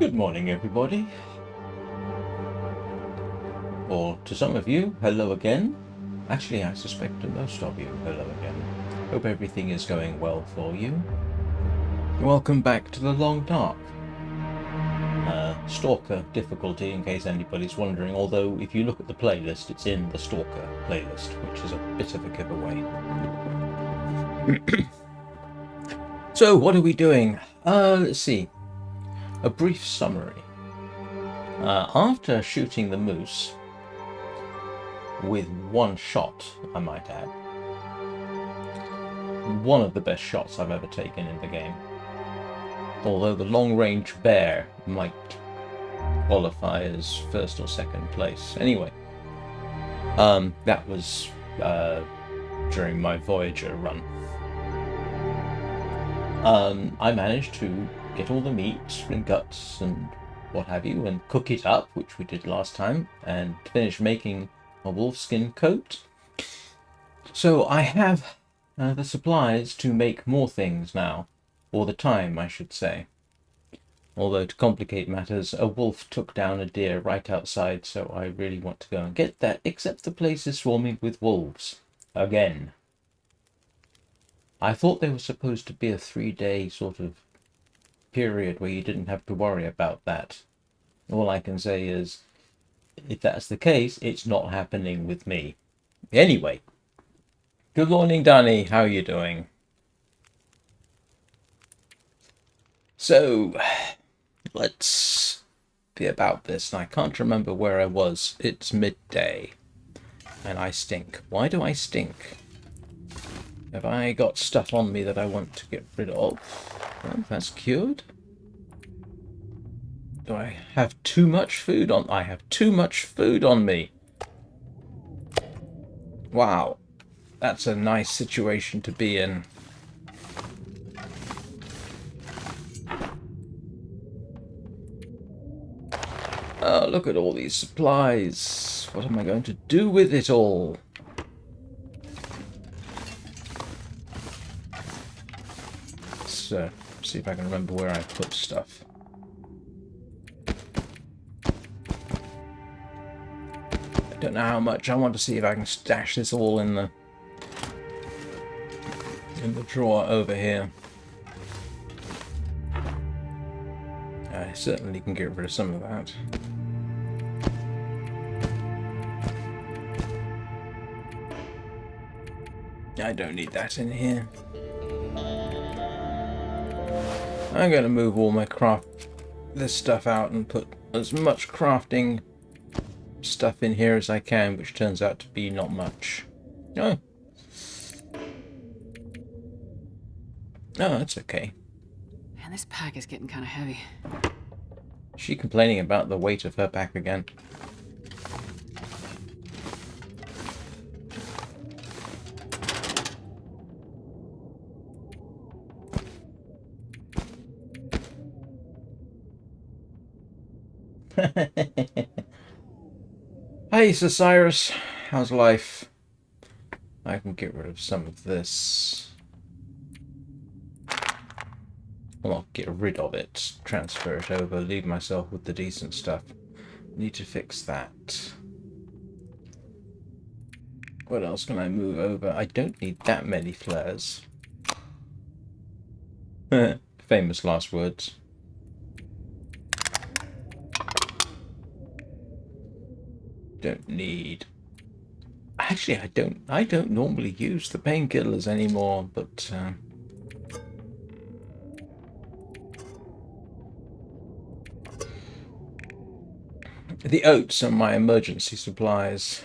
Good morning, everybody. Or to some of you, hello again. Actually, I suspect to most of you, hello again. Hope everything is going well for you. Welcome back to the Long Dark. Stalker difficulty, in case anybody's wondering, although if you look at the playlist, it's in the Stalker playlist, which is a bit of a giveaway. So, what are we doing? Let's see. A brief summary. After shooting the moose, with one shot, I might add, one of the best shots I've ever taken in the game, although the long-range bear might qualify as first or second place. Anyway, that was during my Voyager run. I managed to get all the meat and guts and what have you, and cook it up, which we did last time, and finish making a wolfskin coat. So I have the supplies to make more things now, or the time, I should say. Although, to complicate matters, a wolf took down a deer right outside, so I really want to go and get that, except the place is swarming with wolves. Again. I thought there was supposed to be a 3-day sort of period where you didn't have to worry about that. All I can say is, if that's the case, it's not happening with me. Anyway. Good morning, Danny. How are you doing? So, let's be about this. I can't remember where I was. It's midday. And I stink. Why do I stink? Have I got stuff on me that I want to get rid of? Well, that's cured. Do I have too much food on? I have too much food on me. Wow. That's a nice situation to be in. Oh, look at all these supplies. What am I going to do with it all? Let's see if I can remember where I put stuff. I don't know how much. I want to see if I can stash this all in the drawer over here. I certainly can get rid of some of that. I don't need that in here. I'm going to move all my this stuff out and put as much crafting stuff in here as I can, which turns out to be not much. Oh. Oh, that's okay. Man, this pack is getting kind of heavy. Is she complaining about the weight of her pack again? Hey, Sir Cyrus. How's life? I can get rid of some of this. Well, not get rid of it. Transfer it over. Leave myself with the decent stuff. Need to fix that. What else can I move over? I don't need that many flares. Famous last words. Don't need. Actually, I don't normally use the painkillers anymore, but the oats are my emergency supplies.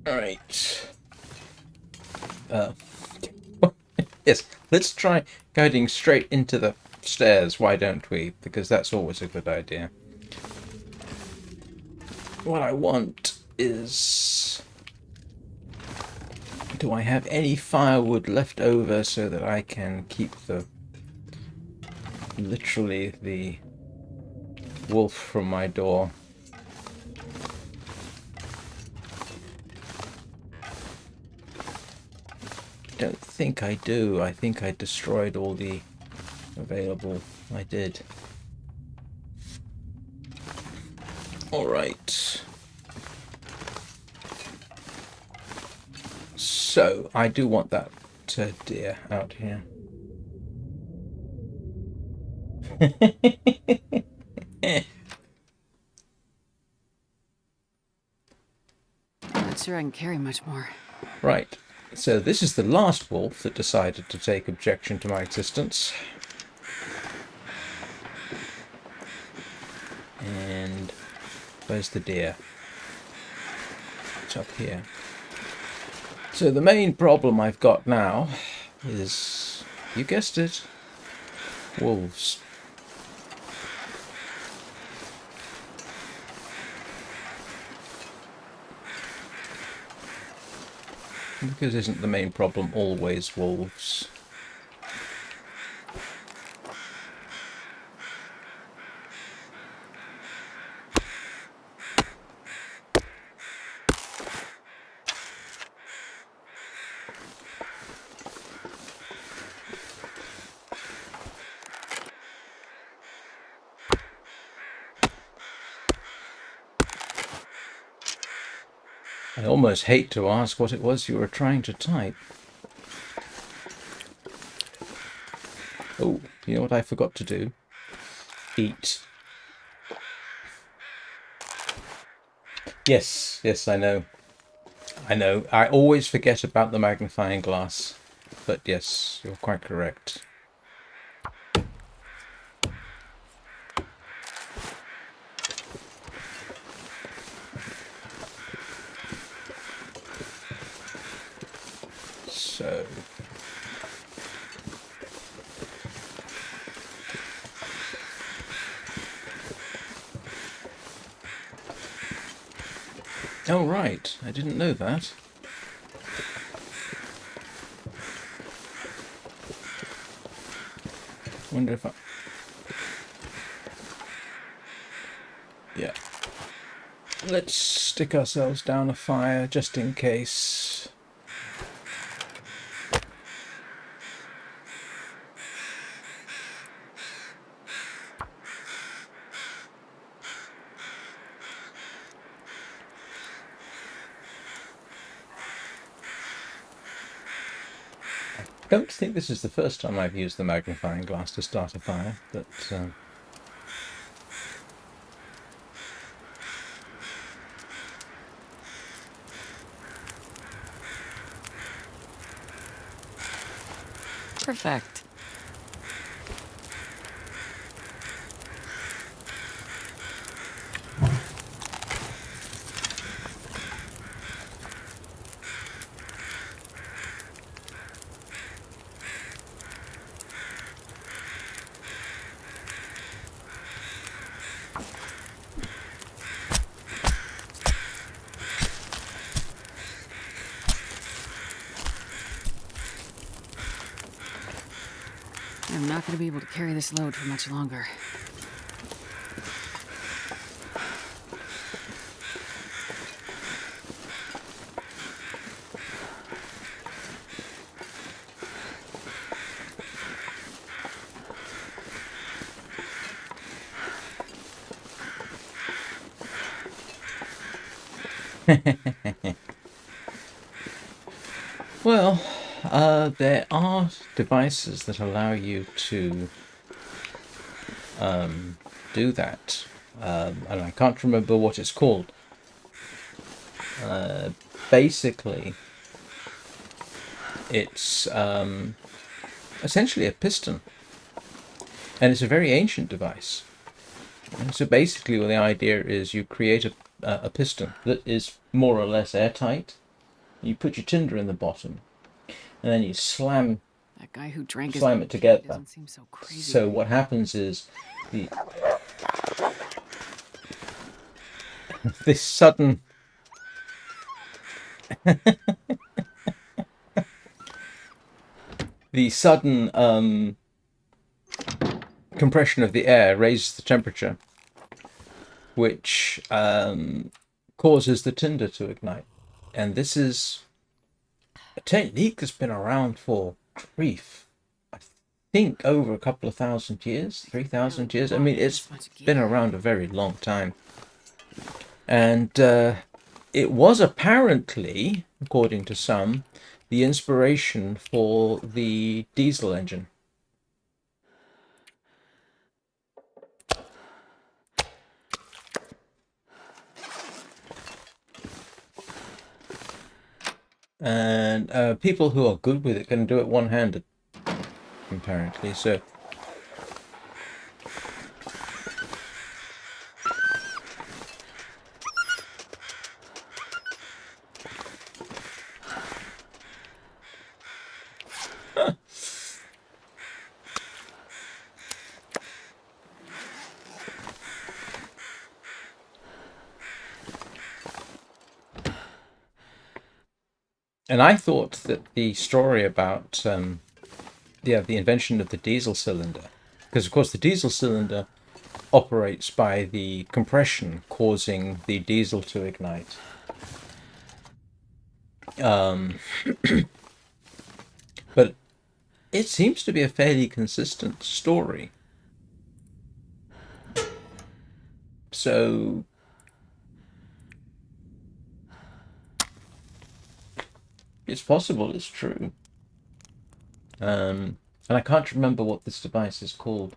All right. Yes, let's try guiding straight into the stairs, why don't we? Because that's always a good idea. What I want is... do I have any firewood left over so that I can keep literally the wolf from my door? don't think I do. I think I destroyed all the available. I did. Alright. So, I do want that deer out here. Not sure I can carry much more. Right. So this is the last wolf that decided to take objection to my existence. And where's the deer? It's up here. So the main problem I've got now is, you guessed it, wolves. Because isn't the main problem always wolves? I almost hate to ask what it was you were trying to type. Oh, you know what I forgot to do? Eat. Yes, yes, I know. I know. I always forget about the magnifying glass. But yes, you're quite correct. So... Oh, right. I didn't know that. Wonder if I... Yeah. Let's stick ourselves down a fire just in case. I don't think this is the first time I've used the magnifying glass to start a fire, but... Perfect. I'm not going to be able to carry this load for much longer. Well, there are devices that allow you to do that, and I can't remember what it's called. Basically, it's essentially a piston, and it's a very ancient device. And so basically, the idea is you create a piston that is more or less airtight. You put your tinder in the bottom, and then you slam That guy who drank it together. doesn't seem so crazy. So what happens is this sudden compression of the air raises the temperature, which causes the tinder to ignite. And this is a technique that's been around for grief. I think over a couple of thousand years, 3,000 years. I mean, it's been around a very long time. And it was apparently, according to some, the inspiration for the diesel engine. And people who are good with it can do it one-handed, apparently. So and I thought that the story about the invention of the diesel cylinder, because of course the diesel cylinder operates by the compression causing the diesel to ignite. But it seems to be a fairly consistent story. So it's possible it's true. And I can't remember what this device is called.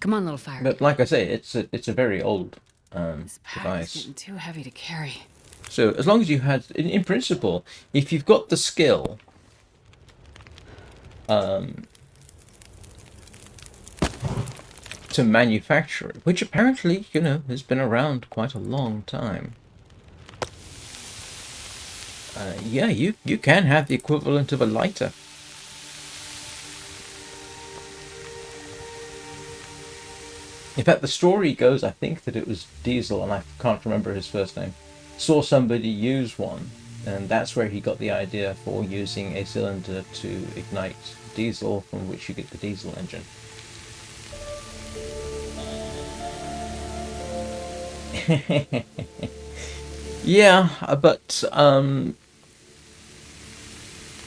Come on, little fire. But like I say, it's a very old This pack device. is getting too heavy to carry. So as long as you had, in principle, if you've got the skill, to manufacture it, which apparently, you know, has been around quite a long time. Yeah, you can have the equivalent of a lighter. In fact, the story goes, I think that it was Diesel, and I can't remember his first name, saw somebody use one, and that's where he got the idea for using a cylinder to ignite diesel, from which you get the diesel engine. Yeah, but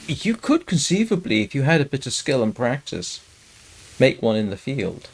you could conceivably, if you had a bit of skill and practice, make one in the field.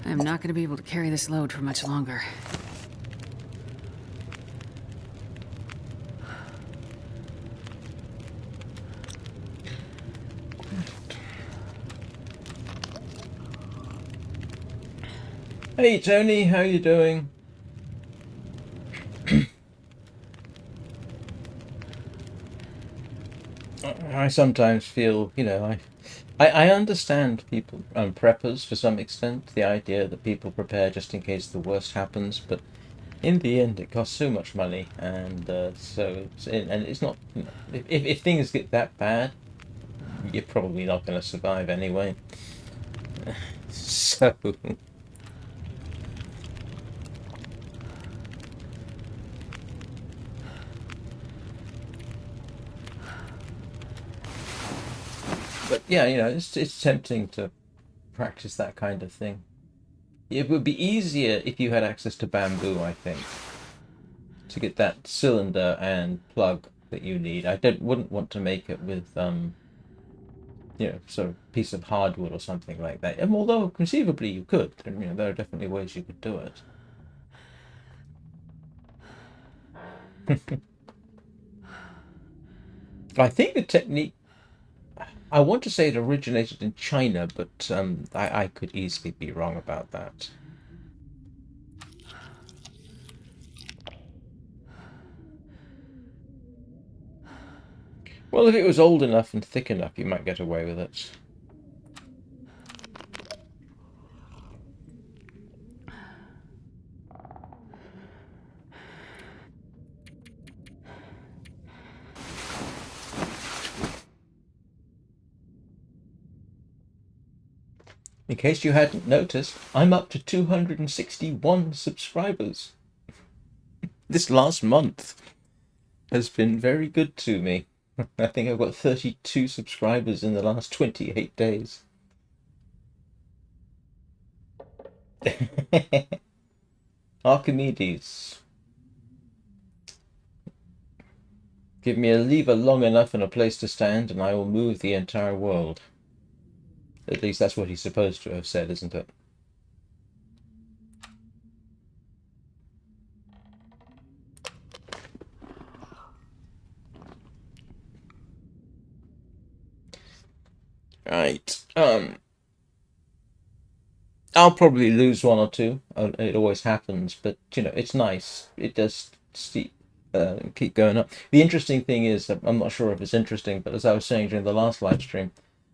I'm not going to be able to carry this load for much longer. Hey Tony, how you doing? I sometimes feel, you know, I understand people, preppers to some extent, the idea that people prepare just in case the worst happens, but in the end it costs so much money, and and it's not, you know, if things get that bad, you're probably not going to survive anyway. So but yeah, you know, it's tempting to practice that kind of thing. It would be easier if you had access to bamboo, I think, to get that cylinder and plug that you need. I wouldn't want to make it with sort of piece of hardwood or something like that. And although conceivably you could, there are definitely ways you could do it. I think the technique, I want to say it originated in China, but I could easily be wrong about that. Well, if it was old enough and thick enough, you might get away with it. In case you hadn't noticed, I'm up to 261 subscribers. This last month has been very good to me. I think I've got 32 subscribers in the last 28 days. Archimedes. Give me a lever long enough and a place to stand, and I will move the entire world. At least that's what he's supposed to have said, isn't it? Right. I'll probably lose one or two. It always happens, but it's nice. It does keep going up. The interesting thing is, I'm not sure if it's interesting, but as I was saying during the last live stream,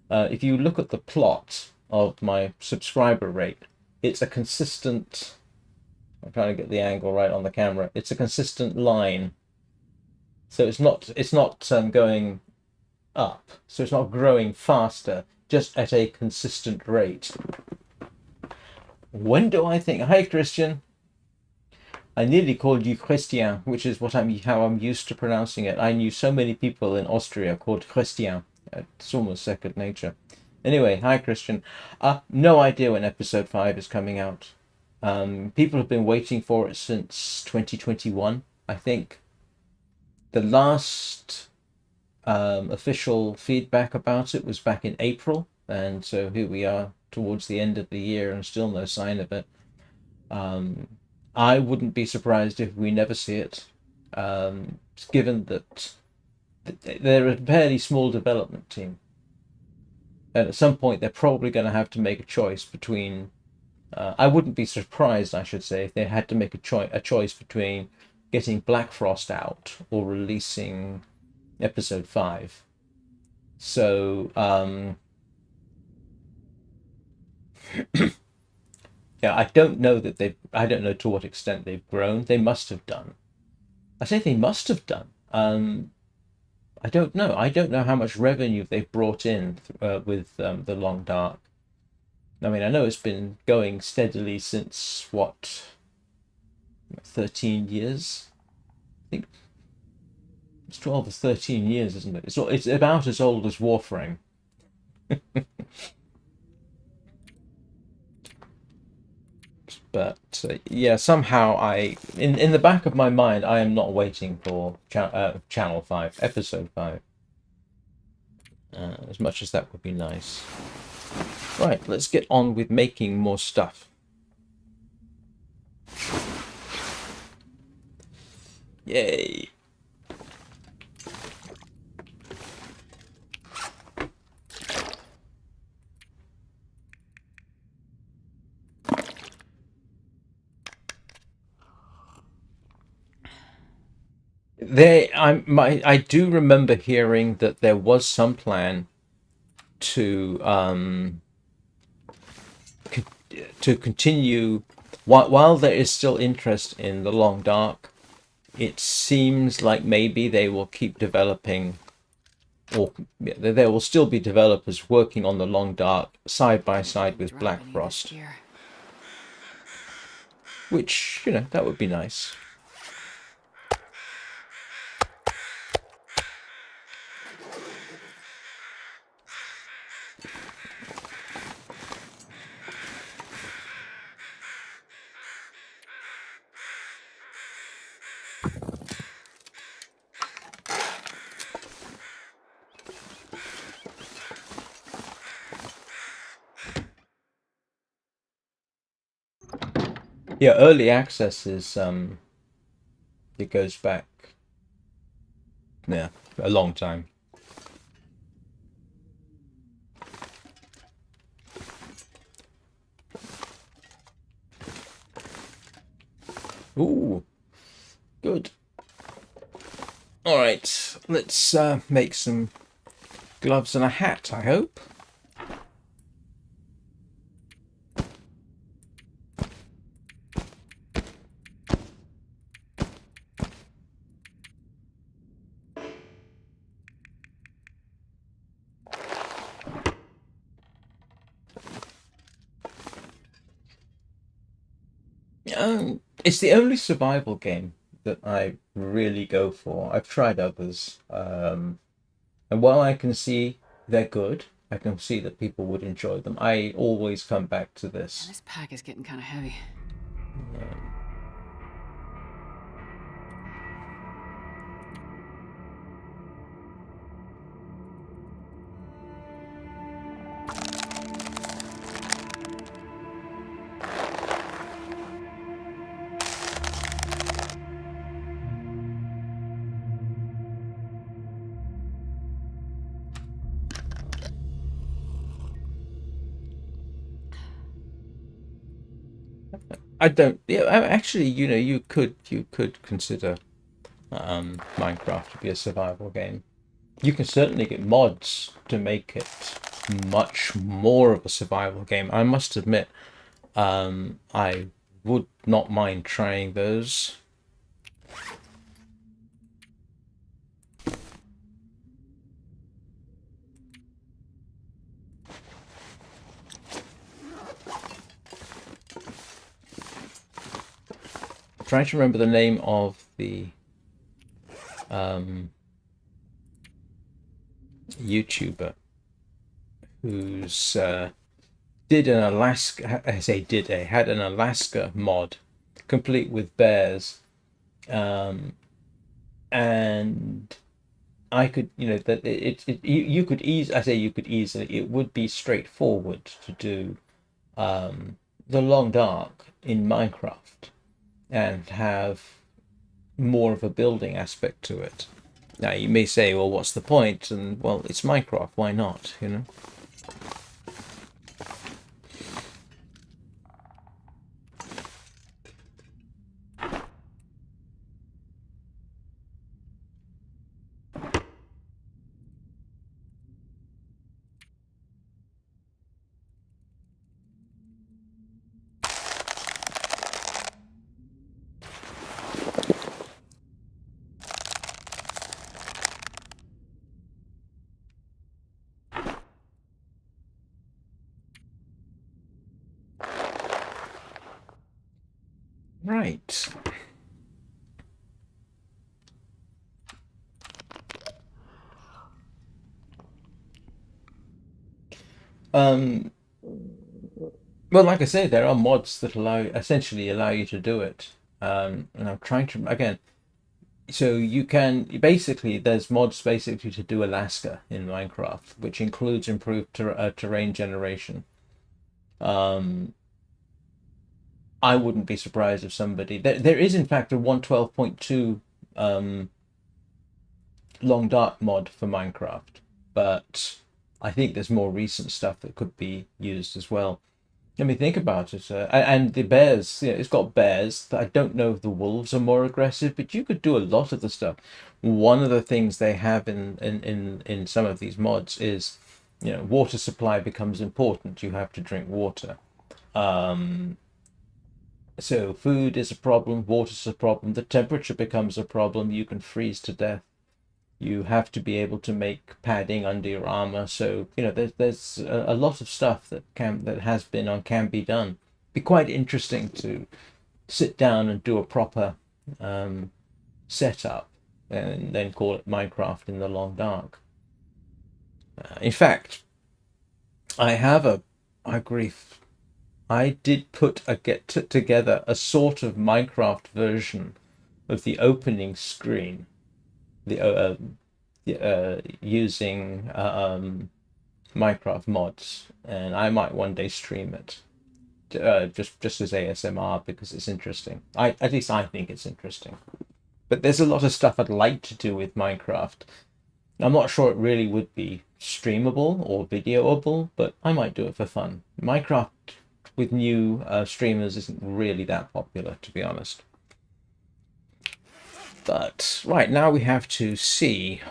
if you look at the plot of my subscriber rate, it's a consistent. I'm trying to get the angle right on the camera. It's a consistent line, so it's not going up. So it's not growing faster, just at a consistent rate. When do I think? Hi, Christian. I nearly called you Christian, which is how I'm used to pronouncing it. I knew so many people in Austria called Christian. It's almost second nature. Anyway, hi, Christian. No idea when episode 5 is coming out. People have been waiting for it since 2021, I think. The last official feedback about it was back in April, and so here we are towards the end of the year and still no sign of it. I wouldn't be surprised if we never see it, given that they're a fairly small development team. And at some point, they're probably going to have to make a choice between. I wouldn't be surprised, I should say, if they had to make a choice between getting Black Frost out or releasing episode 5. So, yeah, I don't know to what extent they've grown. They must have done. I say they must have done. I don't know. I don't know how much revenue they've brought in with the Long Dark. I mean, I know it's been going steadily since, 13 years? I think it's 12 or 13 years, isn't it? It's about as old as Warframe. But yeah, somehow in the back of my mind, I am not waiting for Channel 5, Episode 5. As much as that would be nice. Right, let's get on with making more stuff. Yay! I do remember hearing that there was some plan to continue while there is still interest in the Long Dark. It seems like maybe they will keep developing, or there will still be developers working on the Long Dark side by side with Black Frost, which that would be nice. Yeah, early access is it goes back, yeah, a long time. Ooh, good. All right, let's make some gloves and a hat, I hope. It's the only survival game that I really go for. I've tried others, and while I can see they're good, I can see that people would enjoy them. I always come back to Man, this. this pack is getting kind of heavy. I don't. Yeah, actually, you could consider Minecraft to be a survival game. You can certainly get mods to make it much more of a survival game. I must admit, I would not mind trying those. Trying to remember the name of the um, YouTuber who's did an Alaska. I say did a had an Alaska mod, complete with bears, um, and I could, that you could ease. I say you could easily. It would be straightforward to do the long dark in Minecraft and have more of a building aspect to it. Now you may say, well, what's the point? And well, it's Minecraft. Why not? Right. Um, well, like I say, there are mods that essentially allow you to do it. And I'm trying to again. So you can basically there's mods basically to do Alaska in Minecraft, which includes improved terrain generation. Um, I wouldn't be surprised if somebody there is in fact a 112.2 long dark mod for Minecraft, but I think there's more recent stuff that could be used as well. Let me think about it. And the bears, it's got bears. I don't know if the wolves are more aggressive, but you could do a lot of the stuff. One of the things they have in some of these mods is, water supply becomes important. You have to drink water. Um, so food is a problem, water's a problem, the temperature becomes a problem. You can freeze to death. You have to be able to make padding under your armor. So there's a lot of stuff that has been on can be done. Be quite interesting to sit down and do a proper setup and then call it Minecraft in the long dark. In fact, I have I grief. I did get together a sort of Minecraft version of the opening screen, the using Minecraft mods, and I might one day stream it. just as ASMR because it's interesting. At least I think it's interesting. But there's a lot of stuff I'd like to do with Minecraft. I'm not sure it really would be streamable or videoable, but I might do it for fun. Minecraft with new streamers isn't really that popular, to be honest. But right now we have to see.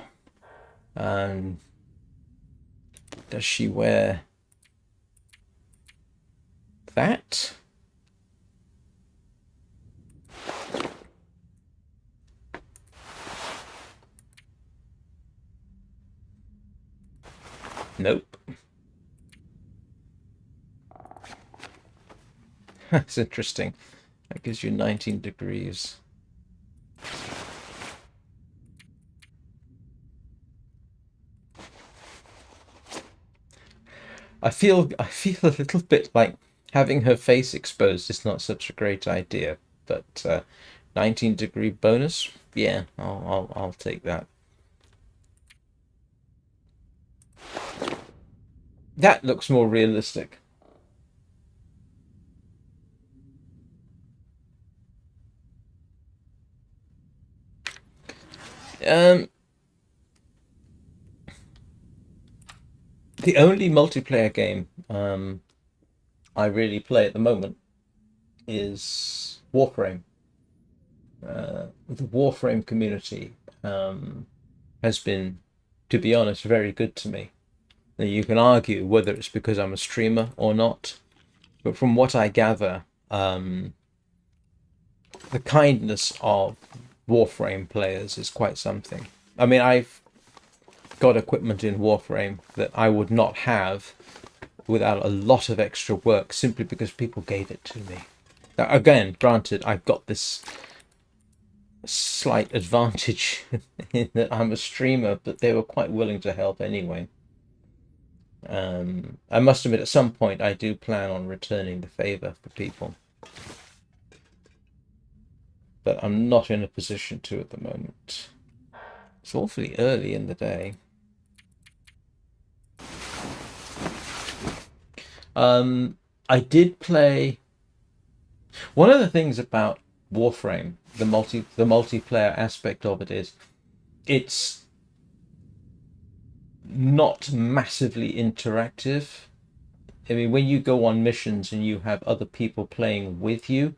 Does she wear that? Nope. That's interesting. That gives you 19 degrees. I feel a little bit like having her face exposed is not such a great idea, but 19-degree bonus, yeah, I'll take that. That looks more realistic. Um, the only multiplayer game I really play at the moment is Warframe. The Warframe community has been, to be honest, very good to me. Now, you can argue whether it's because I'm a streamer or not, but from what I gather, the kindness of Warframe players is quite something. I mean, I've got equipment in Warframe that I would not have without a lot of extra work simply because people gave it to me. Now, again, granted, I've got this slight advantage in that I'm a streamer, but they were quite willing to help anyway. I must admit, at some point, I do plan on returning the favor for people, but I'm not in a position to at the moment. It's awfully early in the day. I did play. One of the things about Warframe, the multiplayer aspect of it is, it's not massively interactive. I mean, when you go on missions and you have other people playing with you,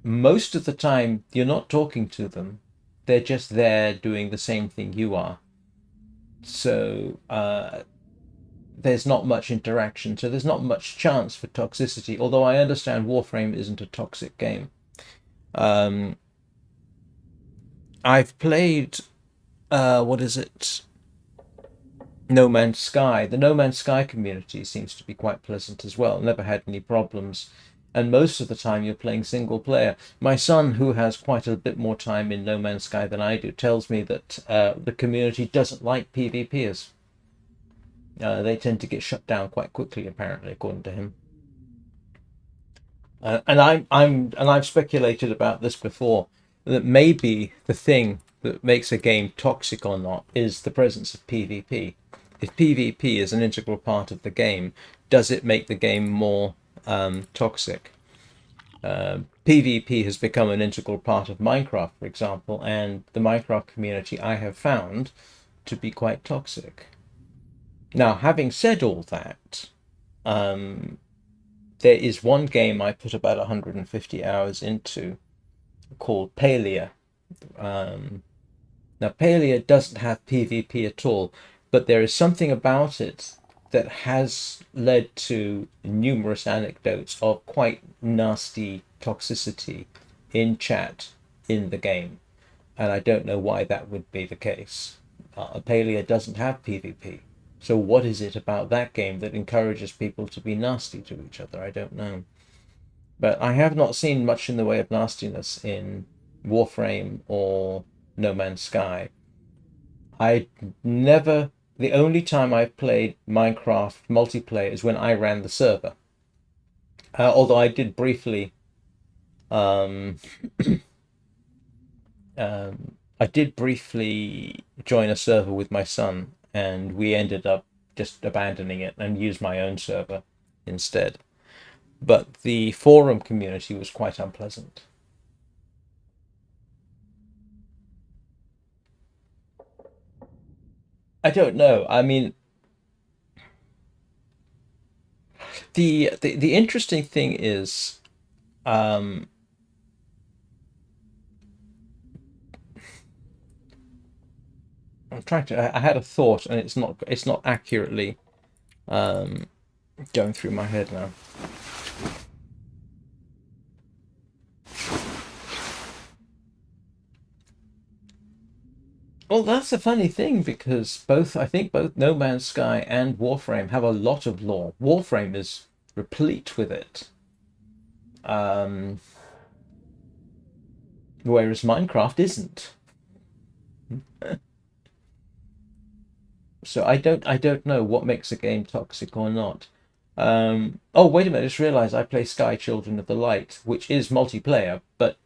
most of the time you're not talking to them. They're just there doing the same thing you are. So there's not much interaction. So there's not much chance for toxicity. Although I understand Warframe isn't a toxic game. I've played what is it? No Man's Sky. The No Man's Sky community seems to be quite pleasant as well. Never had any problems. And most of the time you're playing single player. My son, who has quite a bit more time in No Man's Sky than I do, tells me that the community doesn't like PvPers. They tend to get shut down quite quickly, apparently, according to him. And I've speculated about this before, that maybe the thing that makes a game toxic or not is the presence of PvP. If PvP is an integral part of the game, does it make the game more toxic? PvP has become an integral part of Minecraft, for example, and the Minecraft community I have found to be quite toxic. Now, having said all that, there is one game I put about 150 hours into called Palia. Now, Palia doesn't have PvP at all, but there is something about it that has led to numerous anecdotes of quite nasty toxicity in chat in the game. And I don't know why that would be the case. Palia doesn't have PvP. So what is it about that game that encourages people to be nasty to each other? I don't know. But I have not seen much in the way of nastiness in Warframe or No Man's Sky. The only time I've played Minecraft multiplayer is when I ran the server. Although I did briefly, I did briefly join a server with my son, and we ended up just abandoning it and used my own server instead. but the forum community was quite unpleasant. I don't know. I mean, the interesting thing is, um, I'm trying to. I had a thought, and it's not accurately um, going through my head now. Well, that's a funny thing because I think both No Man's Sky and Warframe have a lot of lore. Warframe is replete with it, um, whereas Minecraft isn't. So I don't know what makes a game toxic or not. Oh, wait a minute! I just realised I play Sky Children of the Light, which is multiplayer, but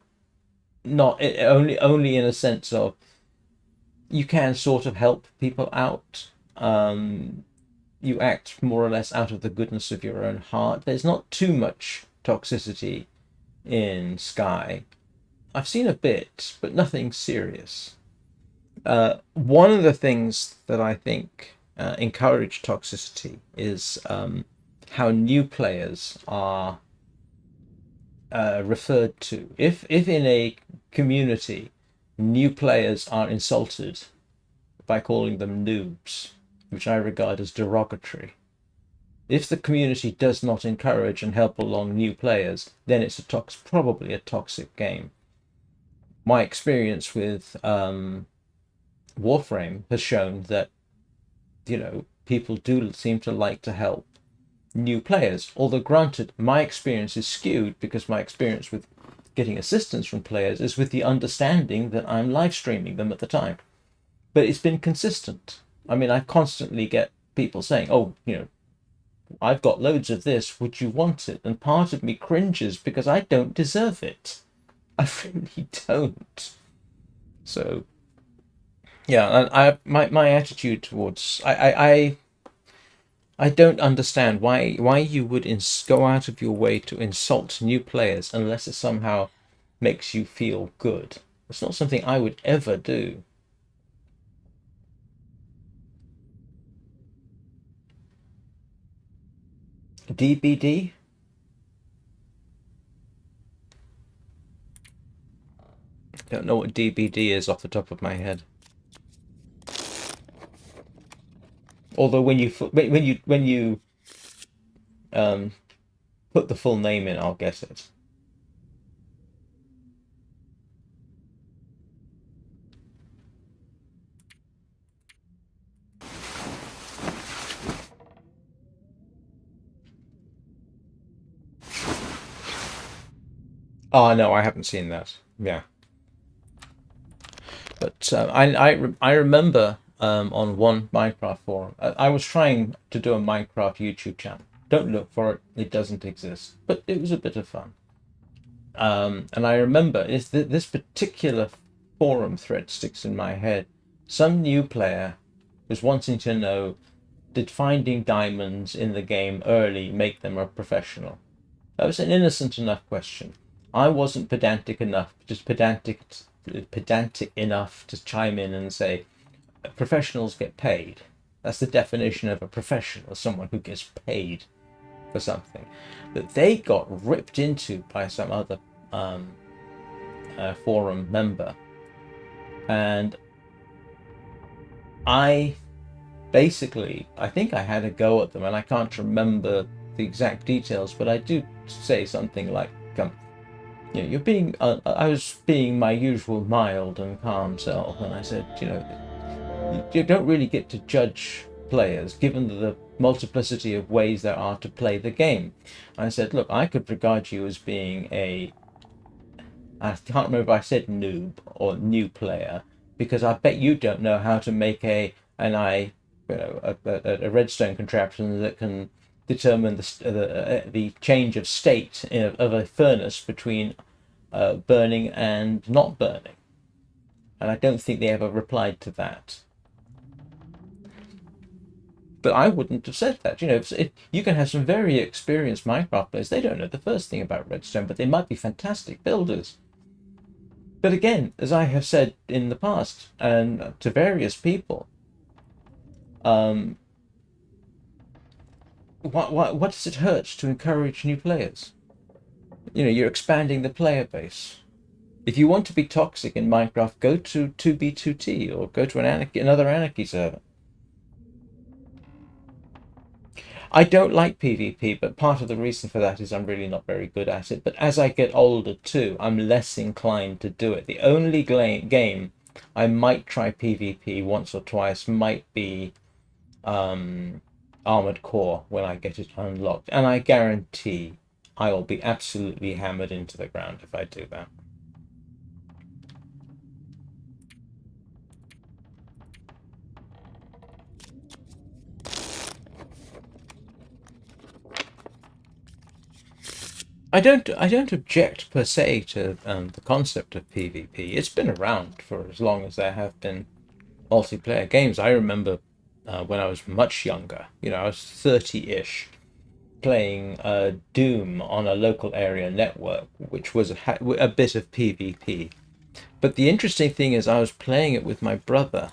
not only in a sense of you can sort of help people out. You act more or less out of the goodness of your own heart. There's not too much toxicity in Sky. I've seen a bit, but nothing serious. One of the things that I think encourage toxicity is how new players are referred to. If in a community new players are insulted by calling them noobs, which I regard as derogatory. If the community does not encourage and help along new players, then it's probably a toxic game. My experience with Warframe has shown that people do seem to like to help new players. Although granted, my experience is skewed because my experience with getting assistance from players is with the understanding that I'm live streaming them at the time. But it's been consistent. I mean, I constantly get people saying, "Oh, I've got loads of this. Would you want it?" And part of me cringes because I don't deserve it. I really don't. So yeah, and my attitude towards I don't understand why you would go out of your way to insult new players unless it somehow makes you feel good. It's not something I would ever do. DBD? Don't know what DBD is off the top of my head. Although when you um, put the full name in, I'll guess it. Oh no, I haven't seen that. Yeah, but I remember on one Minecraft forum, I was trying to do a Minecraft YouTube channel. Don't look for it; it doesn't exist. But it was a bit of fun. And I remember this particular forum thread sticks in my head. Some new player was wanting to know, did finding diamonds in the game early make them a professional? That was an innocent enough question. I wasn't pedantic enough to chime in and say professionals get paid. That's the definition of a professional, someone who gets paid for something. But they got ripped into by some other forum member, and I I think I had a go at them, and I can't remember the exact details, but I do say something like, you're being. I was being my usual mild and calm self, and I said, you don't really get to judge players given the multiplicity of ways there are to play the game. I said, look, I could regard you as being I can't remember if I said noob or new player, because I bet you don't know how to make a redstone contraption that can determine the change of state of a furnace between burning and not burning. And I don't think they ever replied to that. But I wouldn't have said that. If you can have some very experienced Minecraft players, they don't know the first thing about redstone, but they might be fantastic builders. But again, as I have said in the past, and to various people, what does it hurt to encourage new players? You're expanding the player base. If you want to be toxic in Minecraft, go to 2B2T or go to another anarchy server. I don't like PvP, but part of the reason for that is I'm really not very good at it. But as I get older too, I'm less inclined to do it. The only game I might try PvP once or twice might be Armored Core when I get it unlocked. And I guarantee I will be absolutely hammered into the ground if I do that. I don't object per se to the concept of PvP. It's been around for as long as there have been multiplayer games. I remember when I was much younger, I was 30-ish, playing Doom on a local area network, which was a bit of PvP. But the interesting thing is I was playing it with my brother,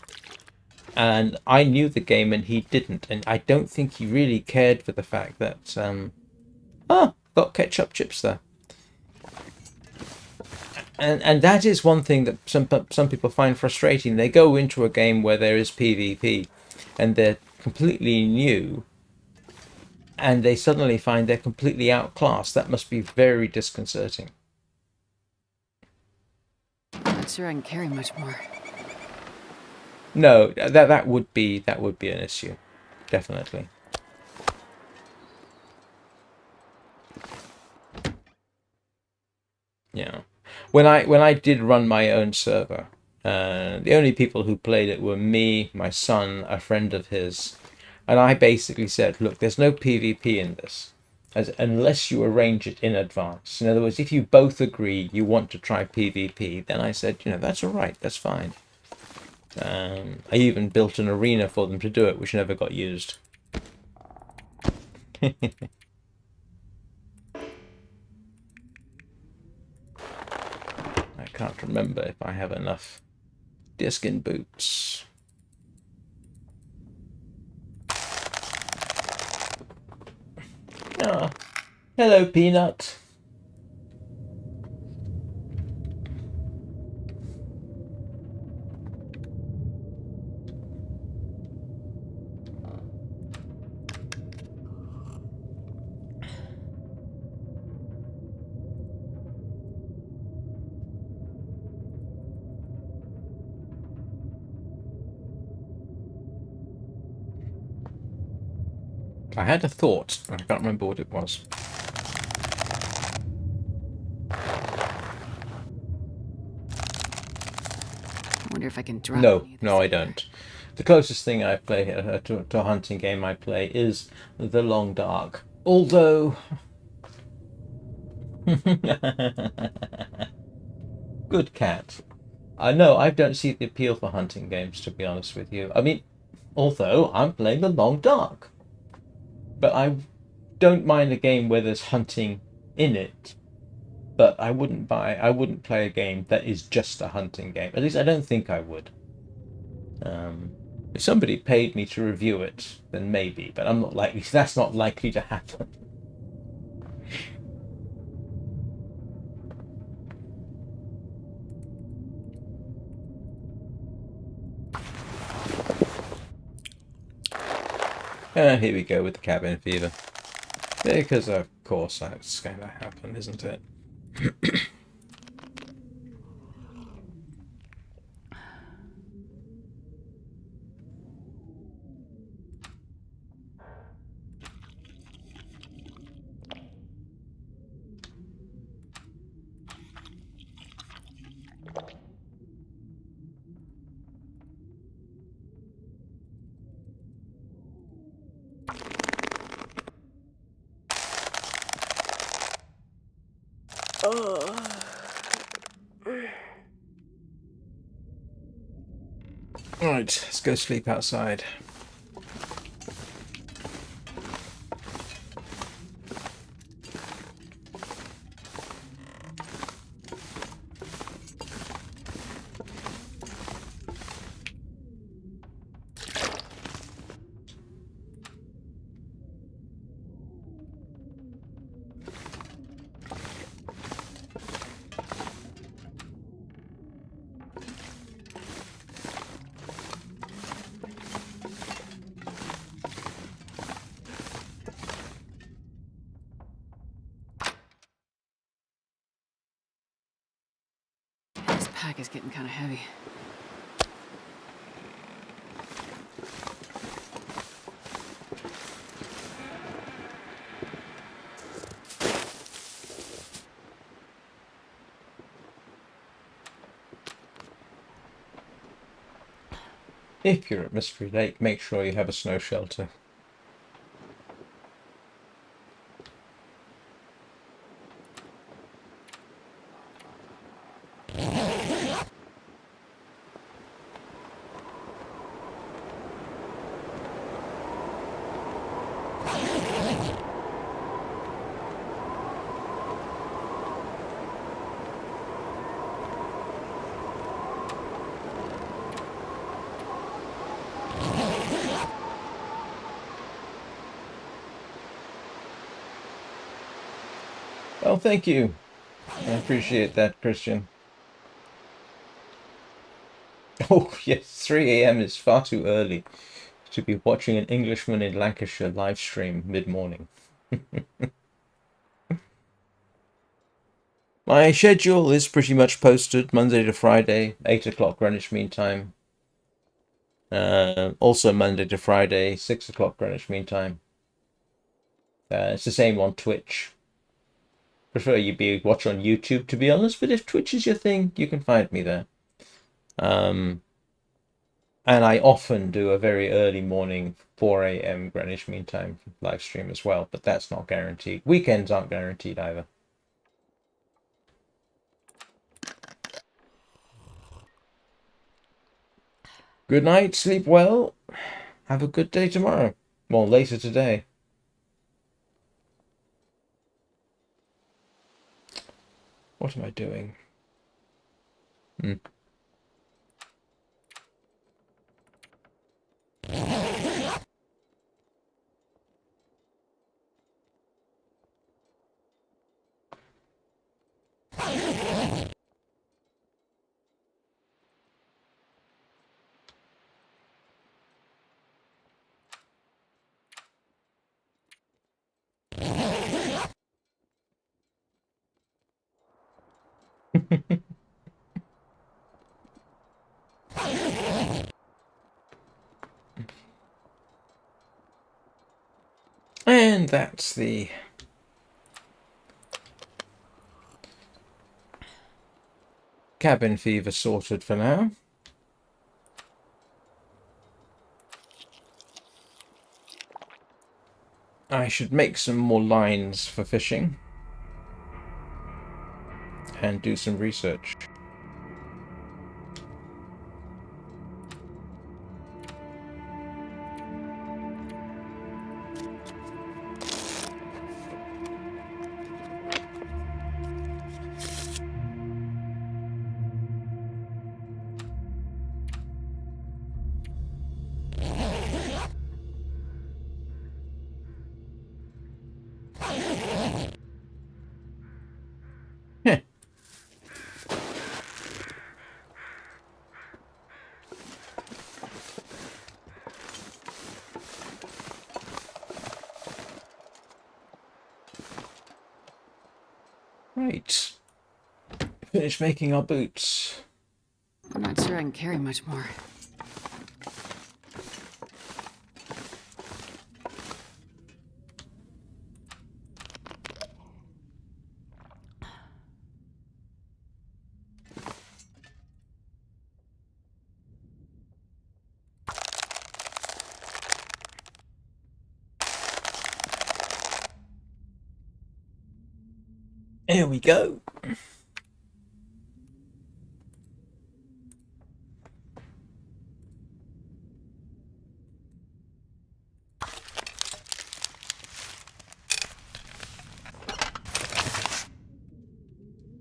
and I knew the game and he didn't, and I don't think he really cared for the fact that got ketchup chips there. And that is one thing that some people find frustrating. They go into a game where there is PvP and they're completely new, and they suddenly find they're completely outclassed. That must be very disconcerting. Not sure I can carry much more. No, that would be an issue, definitely. Yeah, when I did run my own server, the only people who played it were me, my son, a friend of his, and I basically said, look, there's no PvP in this, unless you arrange it in advance. In other words, if you both agree you want to try PvP, then I said, that's all right, that's fine. I even built an arena for them to do it, which never got used. I can't remember if I have enough deerskin boots. Ah, hello, Peanut. I had a thought, but I can't remember what it was. I wonder if I can drop. No, I don't. The closest thing I play to a hunting game I play is The Long Dark. Although... Good cat. No, I don't see the appeal for hunting games, to be honest with you. I mean, although I'm playing The Long Dark. But I don't mind a game where there's hunting in it. But I wouldn't play a game that is just a hunting game. At least I don't think I would. If somebody paid me to review it, then maybe. But I'm not likely. That's not likely to happen. Here we go with the cabin fever. Because of course that's going to happen, isn't it? Right, let's go sleep outside. pack is getting kind of heavy. If you're at Mystery Lake, make sure you have a snow shelter. Well, thank you. I appreciate that, Christian. Oh, yes, 3 a.m. is far too early to be watching an Englishman in Lancashire live stream mid-morning. My schedule is pretty much posted Monday to Friday, 8 o'clock Greenwich Mean Time. Also Monday to Friday, 6 o'clock Greenwich Mean Time. It's the same on Twitch. Prefer you watch on YouTube, to be honest, but if Twitch is your thing, you can find me there. And I often do a very early morning 4 a.m. Greenwich Mean Time live stream as well, but that's not guaranteed. Weekends aren't guaranteed either. Good night, sleep well. Have a good day tomorrow. Well, later today. What am I doing? And that's the cabin fever sorted for now. I should make some more lines for fishing and do some research. Heh. Right. Finish making our boots. I'm not sure I can carry much more. Here we go.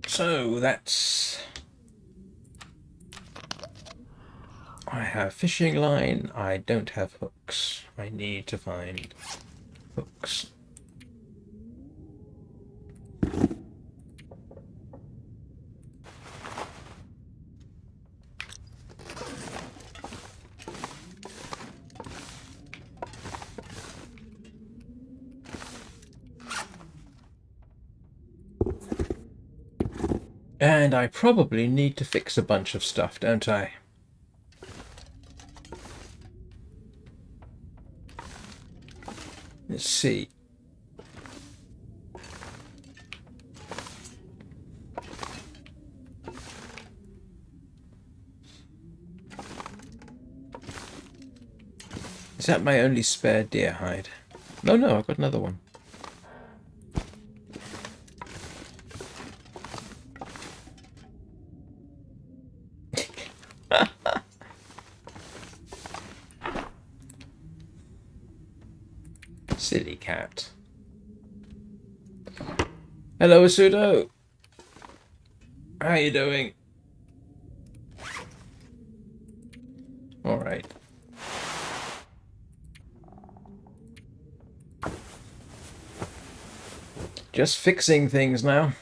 So that's... I have fishing line. I don't have hooks. I need to find hooks. And I probably need to fix a bunch of stuff, don't I? Let's see. Is that my only spare deer hide? No, no, I've got another one. Silly cat. Hello, Asudo. How you doing? All right. Just fixing things now.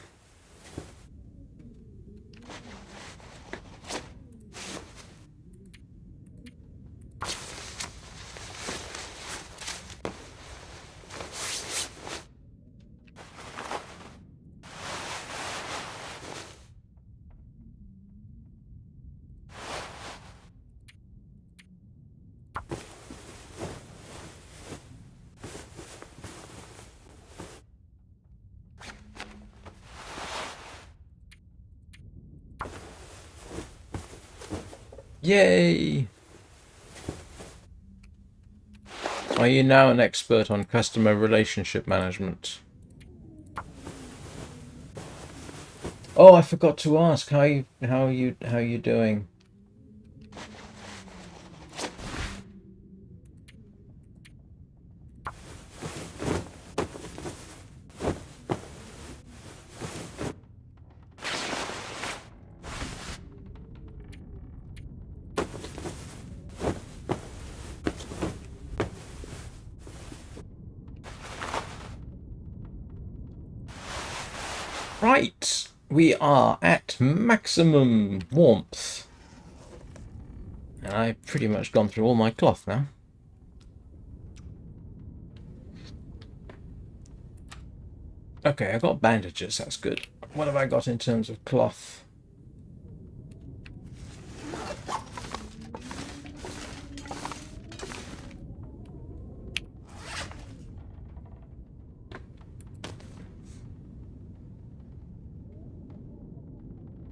Yay! Are you now an expert on customer relationship management? Oh, I forgot to ask. How are you doing? Right, we are at maximum warmth. And I've pretty much gone through all my cloth now. Okay, I got bandages, that's good. What have I got in terms of cloth?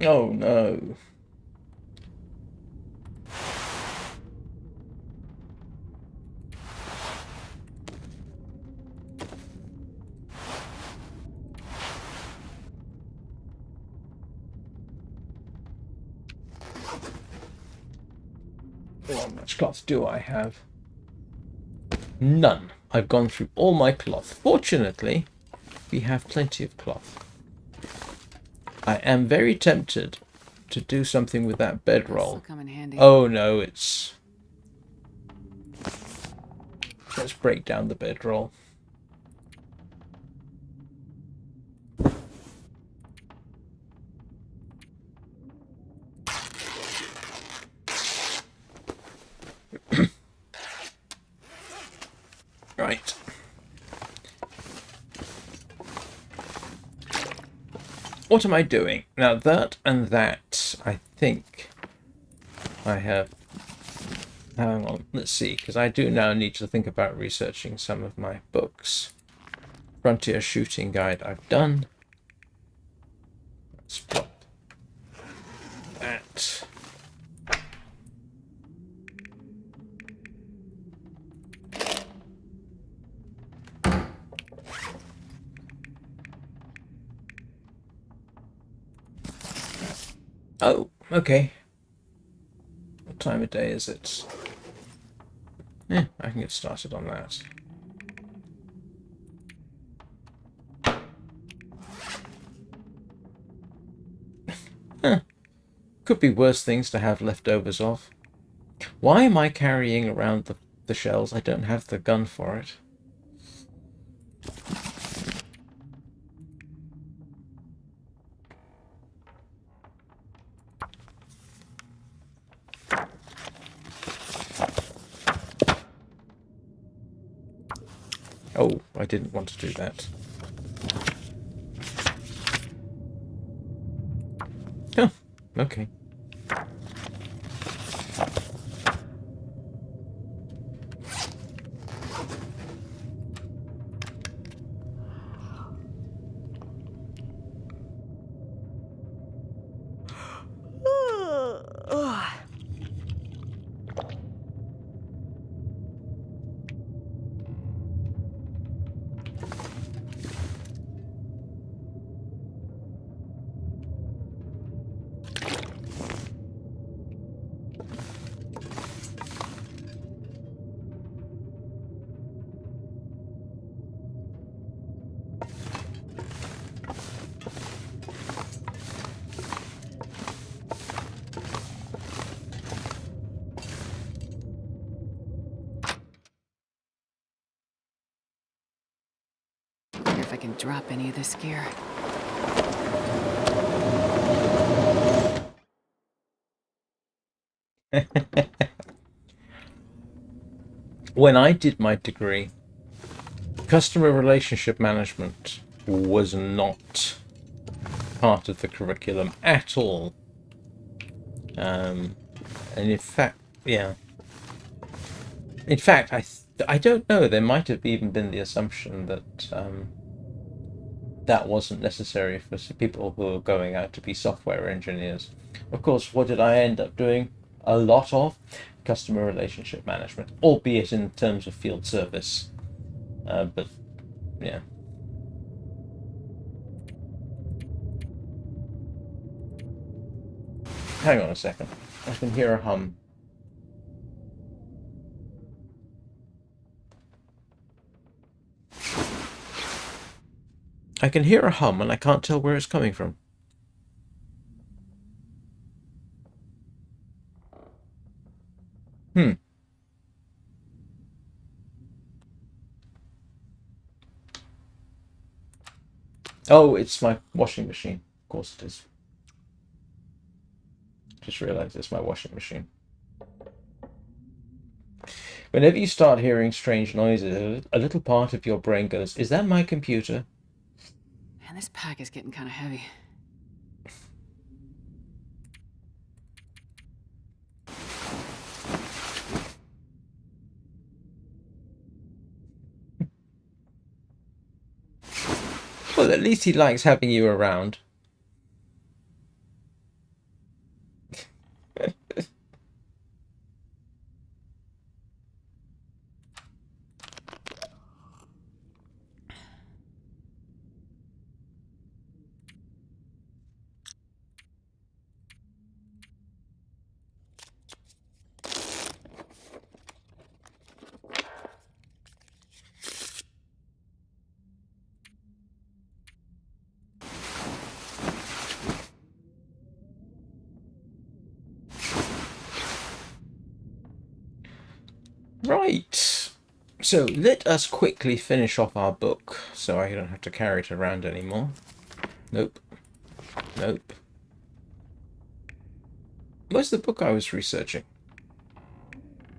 Oh no. How much cloth do I have? None. I've gone through all my cloth. Fortunately, we have plenty of cloth. I am very tempted to do something with that bedroll. Come in handy. Oh no, it's... Let's break down the bedroll. Right. What am I doing? Now that and that, I think I have... Hang on, let's see, because I do now need to think about researching some of my books. Frontier Shooting Guide I've done. Let's plop that. Oh, okay. What time of day is it? Yeah, I can get started on that. Huh. Could be worse things to have leftovers of. Why am I carrying around the shells? I don't have the gun for it. Oh, I didn't want to do that. Okay. Wonder if I can drop any of this gear. When I did my degree, customer relationship management was not part of the curriculum at all. And in fact, yeah. In fact, I don't know. There might have even been the assumption that that wasn't necessary for people who are going out to be software engineers. Of course, what did I end up doing? A lot of customer relationship management, albeit in terms of field service. But yeah. Hang on a second. I can hear a hum. I can hear a hum and I can't tell where it's coming from. Hmm. Oh, it's my washing machine. Of course it is. Just realized it's my washing machine. Whenever you start hearing strange noises, a little part of your brain goes, is that my computer? Man, this pack is getting kind of heavy. Well, at least he likes having you around. Right. So let us quickly finish off our book so I don't have to carry it around anymore. Nope. Nope. Where's the book I was researching?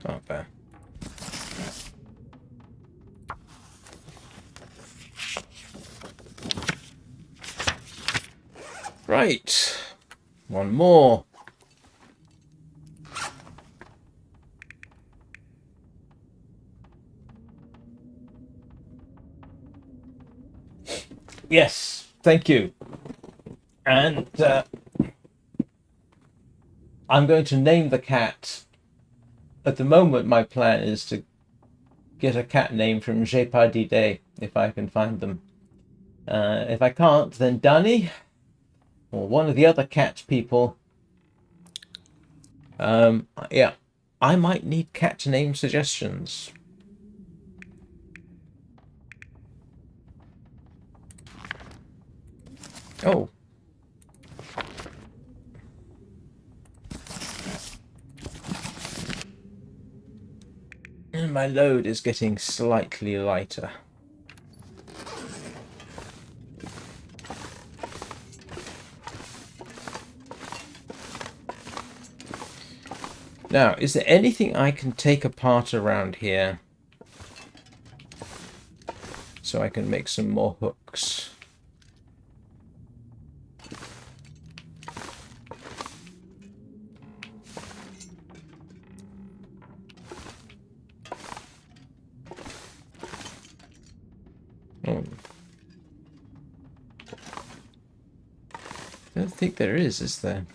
Oh, there. Right. One more. Yes, thank you. And I'm going to name the cat. At the moment, my plan is to get a cat name from J'ai pas d'idée, if I can find them. If I can't, then Danny, or one of the other cat people. Yeah, I might need cat name suggestions. Oh. And my load is getting slightly lighter. Now, is there anything I can take apart around here so I can make some more hooks? Oh. I don't think there is there?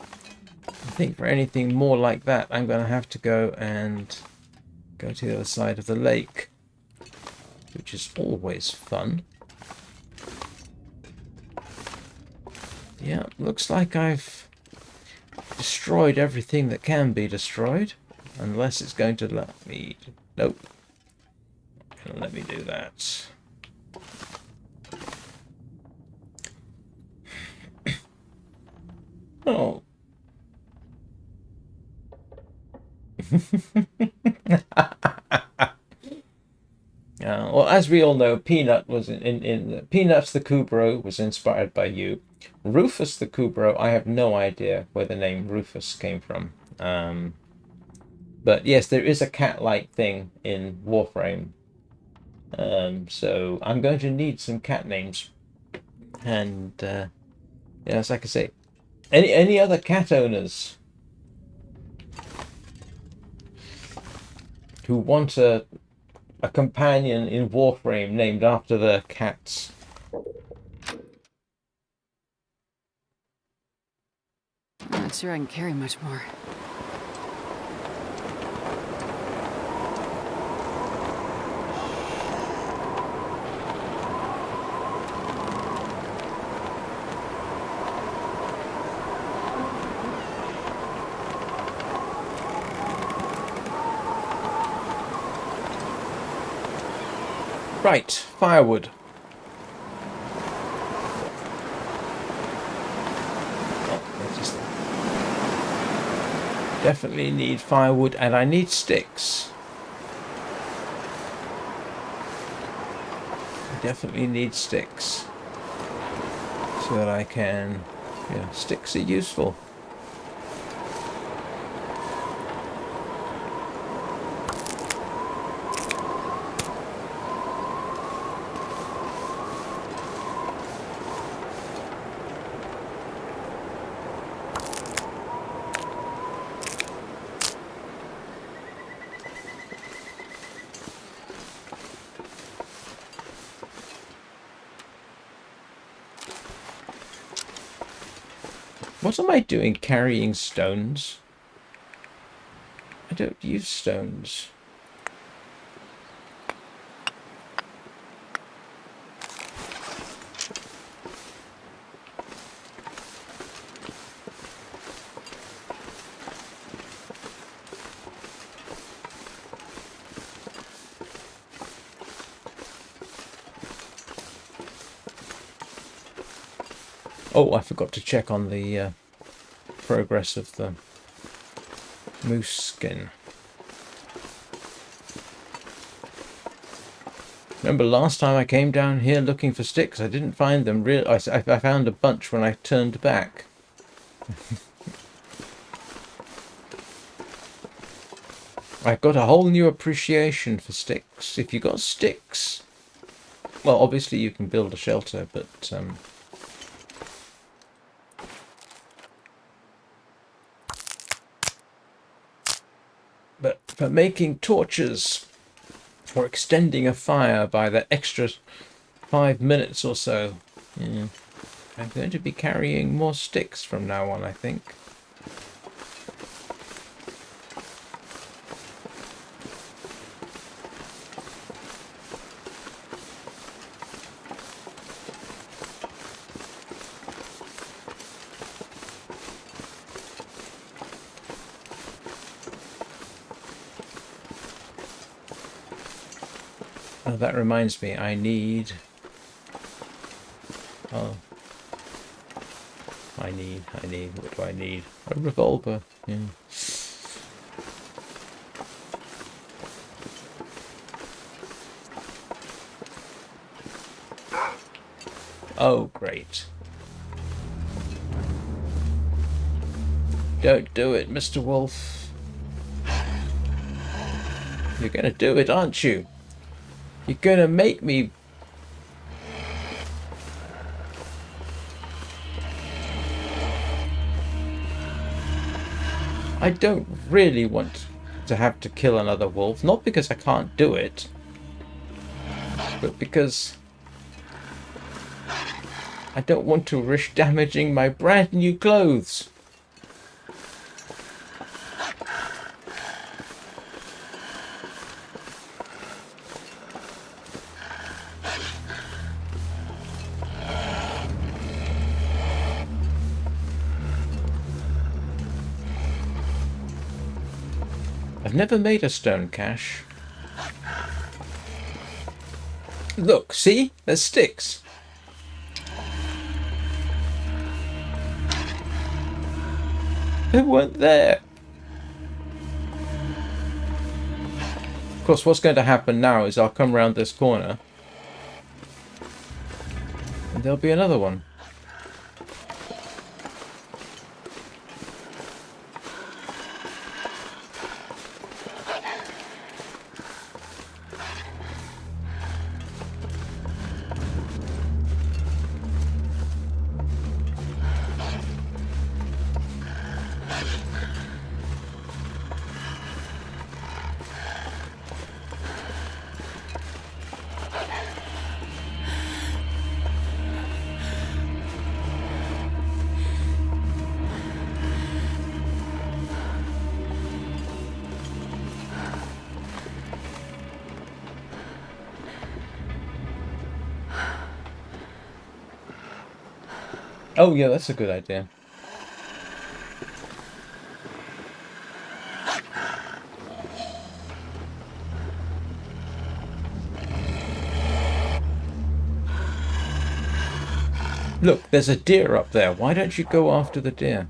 I think for anything more like that, I'm going to have to go to the other side of the lake, which is always fun. Yeah, looks like I've destroyed everything that can be destroyed, unless it's going to let me... Nope. Not going to let me do that. Oh. Well, as we all know, Peanut was in Peanuts the Kubro was inspired by you. Rufus the Kubro, I have no idea where the name Rufus came from. But yes, there is a cat-like thing in Warframe. So I'm going to need some cat names. And yes, like I say, any other cat owners who want a companion in Warframe named after their cats? Not sure I can carry much more. Right, firewood. Definitely need firewood, and I need sticks. I definitely need sticks so that I can... Yeah, sticks are useful. What am I doing carrying stones? I don't use stones. Oh, I forgot to check on the progress of the moose skin. Remember last time I came down here looking for sticks, I didn't find them. I found a bunch when I turned back. I've got a whole new appreciation for sticks. If you got sticks, well, obviously you can build a shelter, but for making torches or extending a fire by that extra 5 minutes or so, yeah, I'm going to be carrying more sticks from now on, I think. Oh, that reminds me, I need... Oh. I need... What do I need? A revolver. Yeah. Oh, great. Don't do it, Mr. Wolf. You're gonna do it, aren't you? You're gonna make me... I don't really want to have to kill another wolf. Not because I can't do it, but because I don't want to risk damaging my brand new clothes. I've never made a stone cache. Look, see? There's sticks. They weren't there. Of course, what's going to happen now is I'll come around this corner and there'll be another one. Oh yeah, that's a good idea. Look, there's a deer up there. Why don't you go after the deer?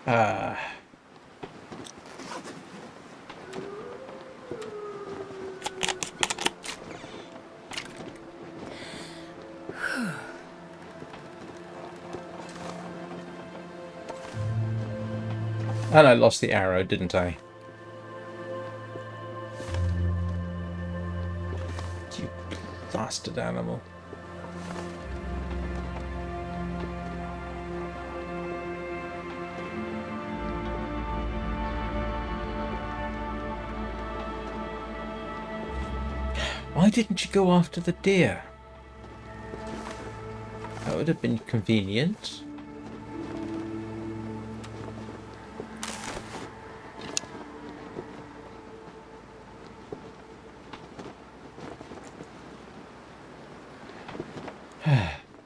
Ah. And I lost the arrow, didn't I? You bastard animal. Why didn't you go after the deer? That would have been convenient.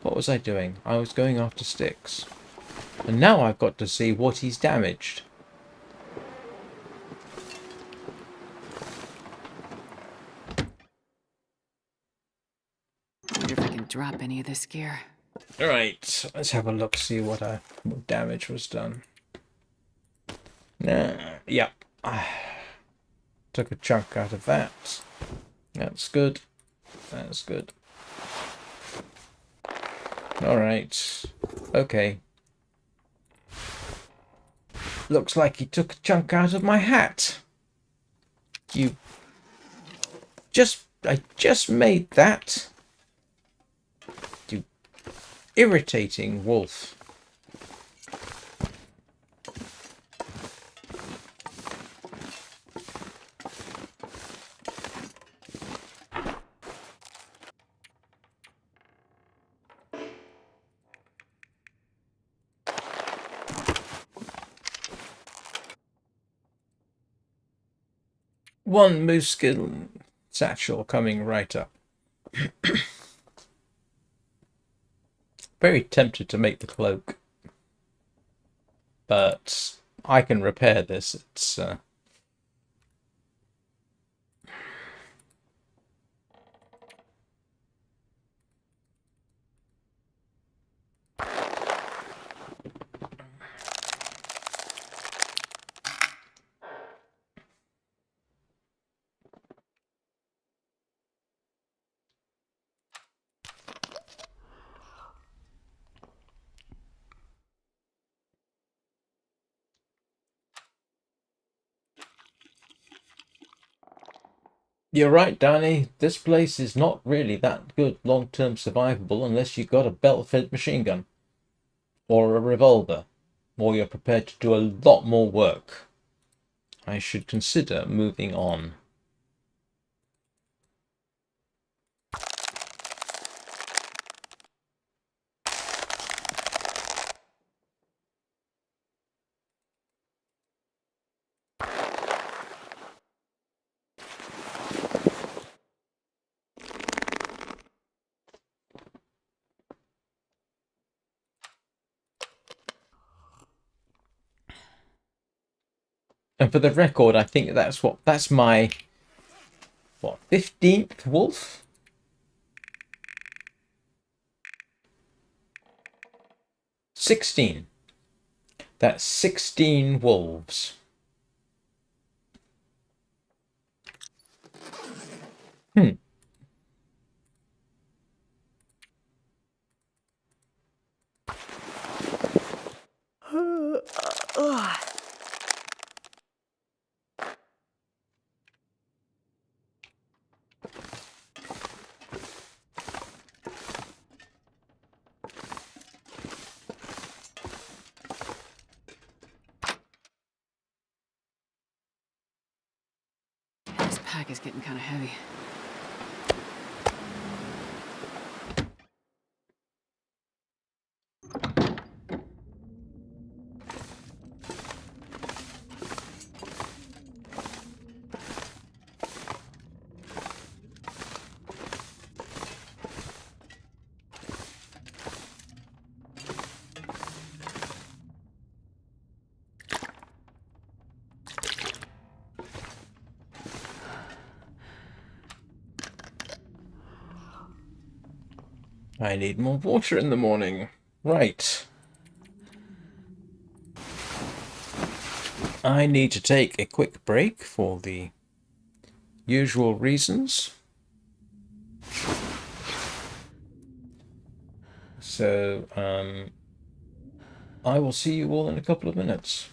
What was I doing? I was going after sticks. And now I've got to see what he's damaged. Wonder if I can drop any of this gear. Alright, let's have a look, see what damage was done. Yeah. Took a chunk out of that. That's good. That's good. Alright. Okay. Looks like he took a chunk out of my hat. I just made that. You irritating wolf. One moose skin satchel coming right up. Very tempted to make the cloak, but I can repair this. It's You're right, Danny. This place is not really that good long-term survivable unless you've got a belt-fed machine gun. Or a revolver. Or you're prepared to do a lot more work. I should consider moving on. And for the record, I think that's my 15th wolf? 16. That's 16 wolves. Hmm. This pack is getting kind of heavy. I need more water in the morning. Right. I need to take a quick break for the usual reasons. So, I will see you all in a couple of minutes.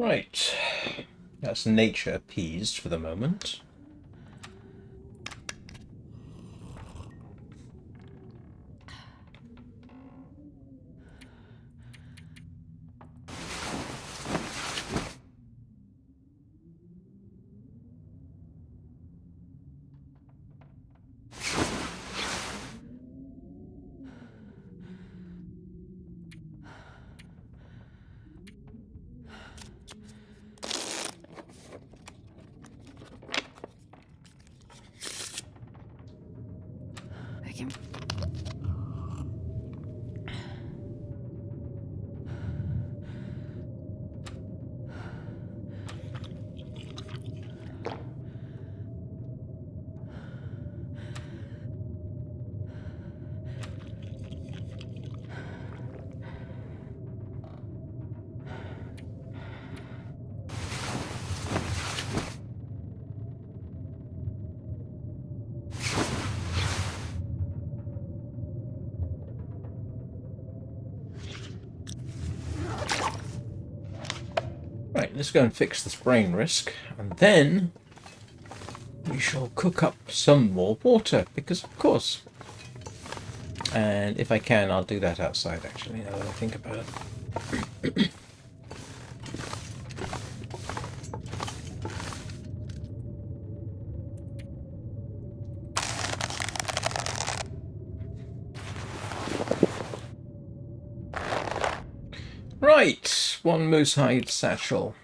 Right. That's nature appeased for the moment. I can. Right, let's go and fix this brain risk, and then we shall cook up some more water, because of course. And if I can, I'll do that outside, actually, now that I think about it. Right, one moose hide satchel.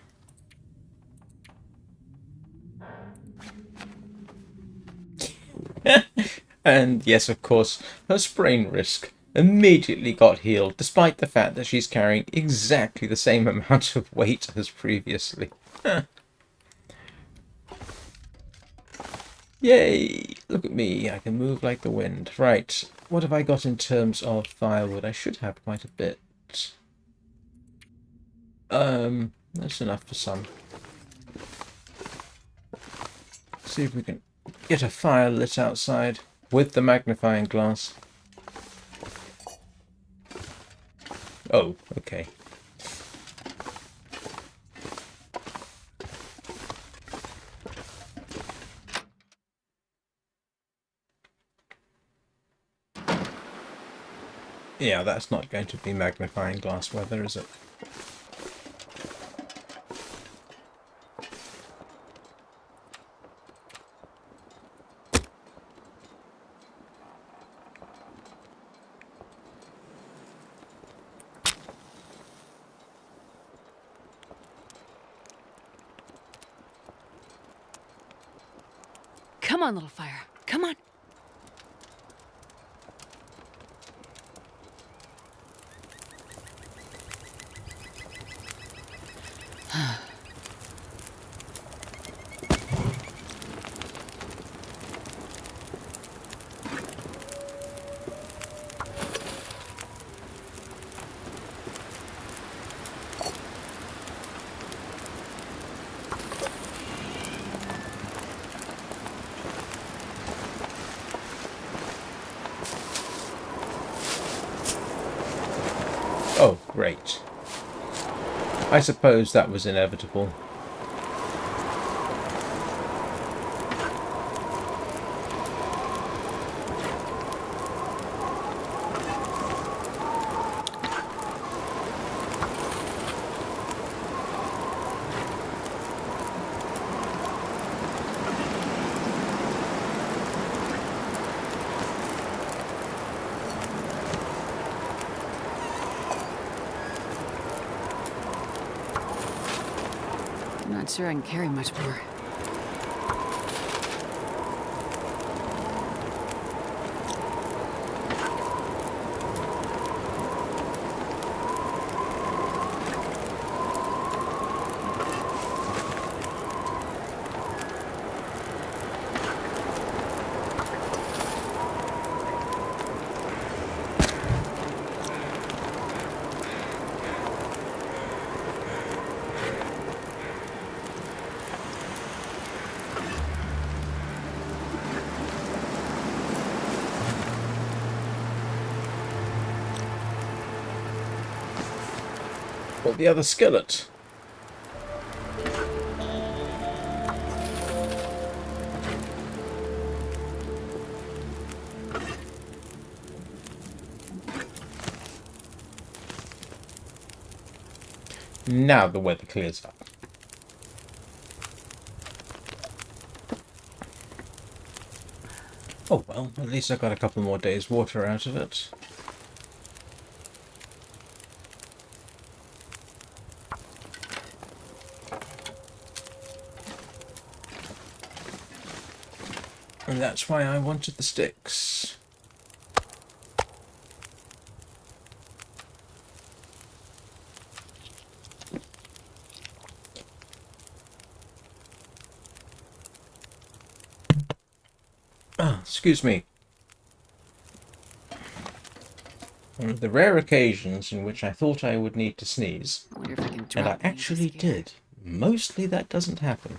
And yes, of course, her sprain risk immediately got healed, despite the fact that she's carrying exactly the same amount of weight as previously. Yay! Look at me, I can move like the wind. Right, what have I got in terms of firewood? I should have quite a bit. That's enough for some. See if we can get a fire lit outside with the magnifying glass. Oh, okay. Yeah, that's not going to be magnifying glass weather, is it? Come on, little fire. Come on. Oh, great. I suppose that was inevitable. I'm not sure I can carry much more. Well, the other skillet. Now the weather clears up. Oh well, at least I got a couple more days water out of it. And that's why I wanted the sticks. Ah, excuse me. One of the rare occasions in which I thought I would need to sneeze, I wonder if I can and I drop being actually scared. did. Mostly that doesn't happen.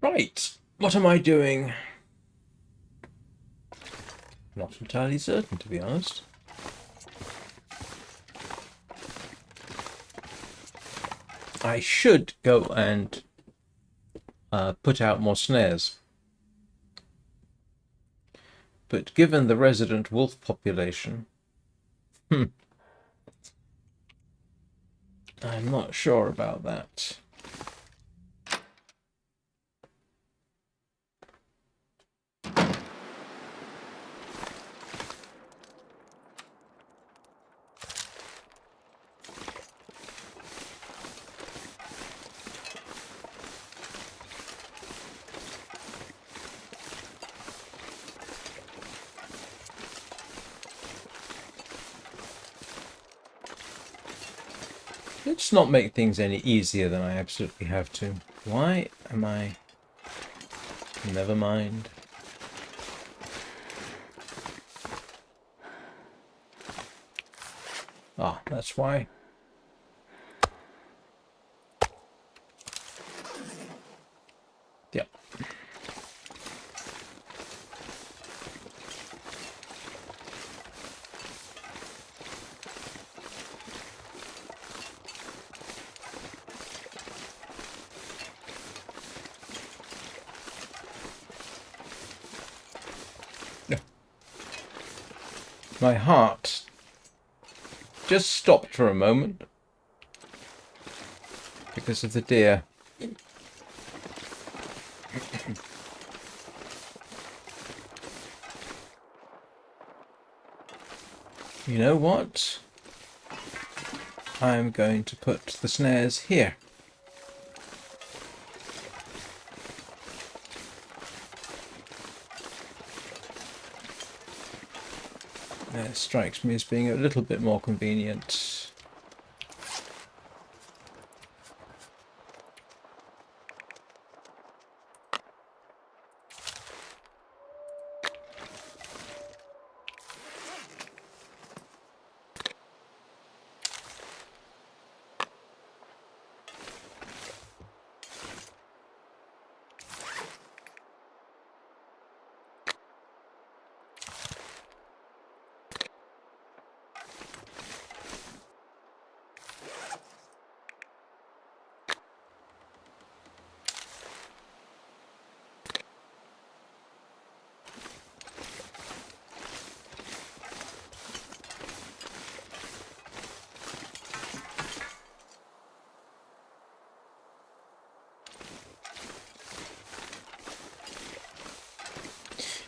Right, what am I doing? Not entirely certain, to be honest. I should go and put out more snares. But given the resident wolf population, I'm not sure about that. Let's not make things any easier than I absolutely have to. Why am I... Never mind. Ah, that's why. Yep. My heart just stopped for a moment because of the deer. You know what? I'm going to put the snares here. That strikes me as being a little bit more convenient.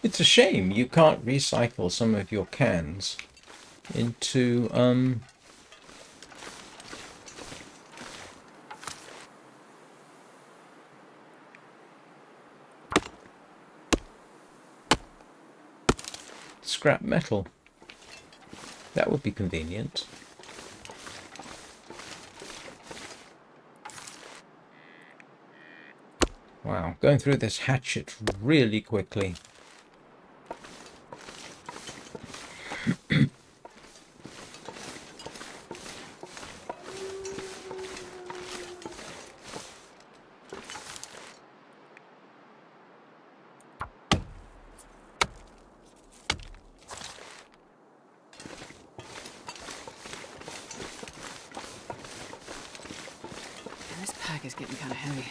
It's a shame you can't recycle some of your cans into scrap metal. That would be convenient. Wow, going through this hatchet really quickly. pack is getting kind of heavy.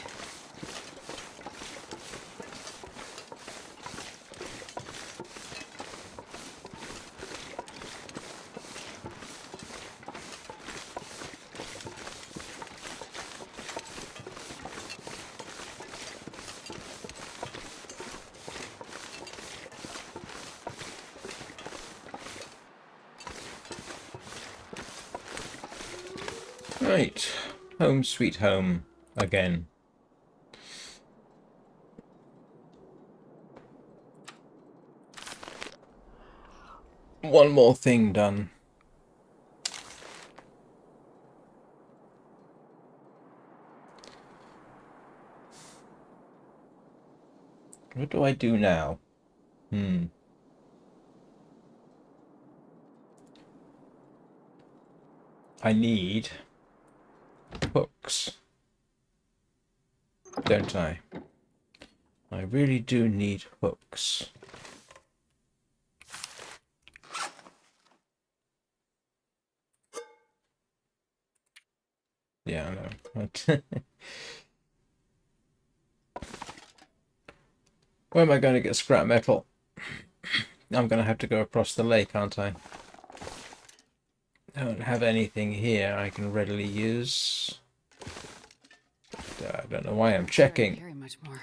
Right, home sweet home again. One more thing done. What do I do now? I need hooks, don't I? I really do need hooks. Yeah, I know. Where am I going to get scrap metal? I'm going to have to go across the lake, aren't I? I don't have anything here I can readily use. I don't know why I'm checking. Carry much more.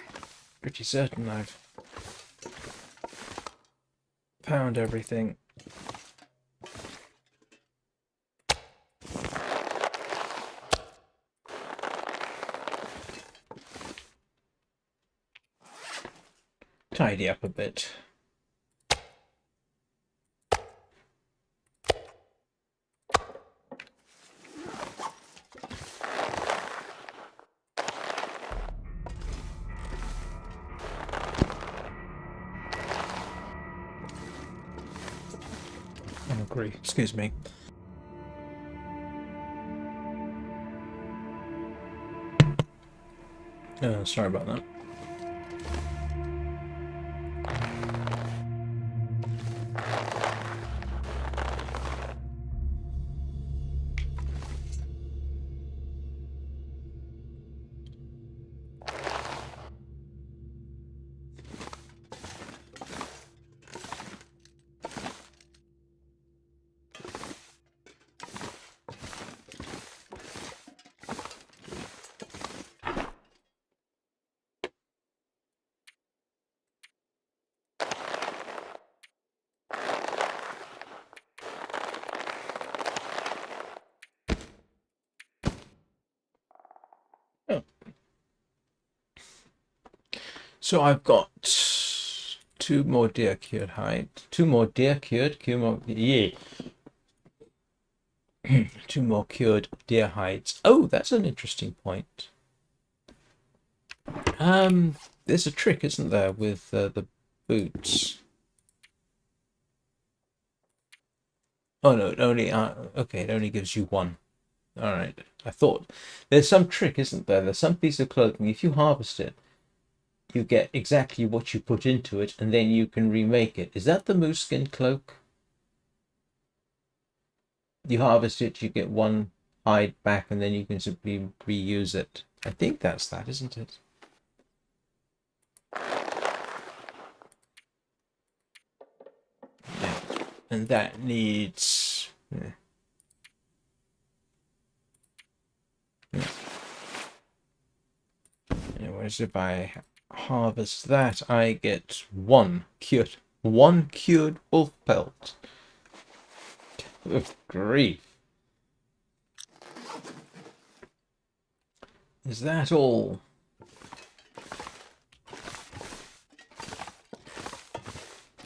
Pretty certain I've found everything. Tidy up a bit. I agree. Excuse me. Sorry about that. So I've got 2 more deer cured hide, 2 more deer cured, 2 more, yeah. 2 more cured deer hides. Oh, that's an interesting point. There's a trick, isn't there, with the boots? Oh no, it only okay, it only gives you 1. All right. I thought there's some trick, isn't there? There's some piece of clothing. If you harvest it, you get exactly what you put into it, and then you can remake it. Is that the moose skin cloak? You harvest it, you get 1 hide back, and then you can simply reuse it. I think that's that, isn't it? Yeah. And that needs... Yeah. Yeah. Anyways, if I harvest that, I get 1 cured wolf pelt. Good grief. Is that all?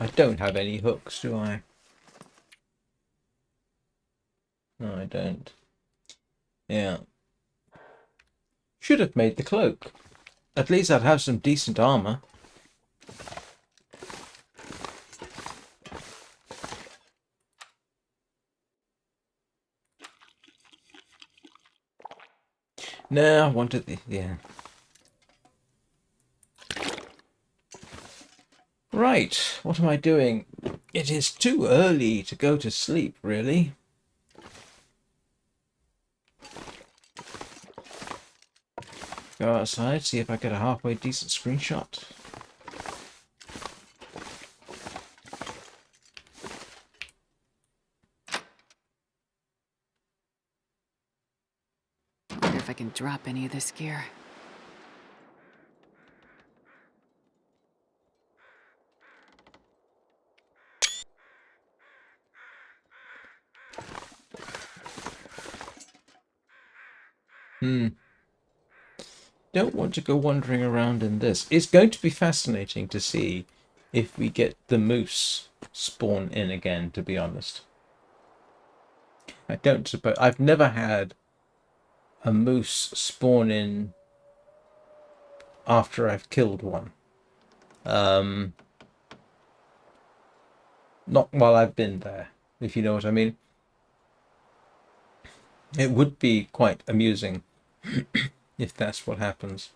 I don't have any hooks, do I? No, I don't. Yeah. Should have made the cloak. At least I'd have some decent armor. No, I wanted the... yeah. Right, what am I doing? It is too early to go to sleep, really. Go outside, see if I get a halfway decent screenshot. Wonder if I can drop any of this gear. Don't want to go wandering around in this. It's going to be fascinating to see if we get the moose spawn in again, to be honest. I don't suppose... I've never had a moose spawn in after I've killed one. Not while I've been there, if you know what I mean. It would be quite amusing if that's what happens.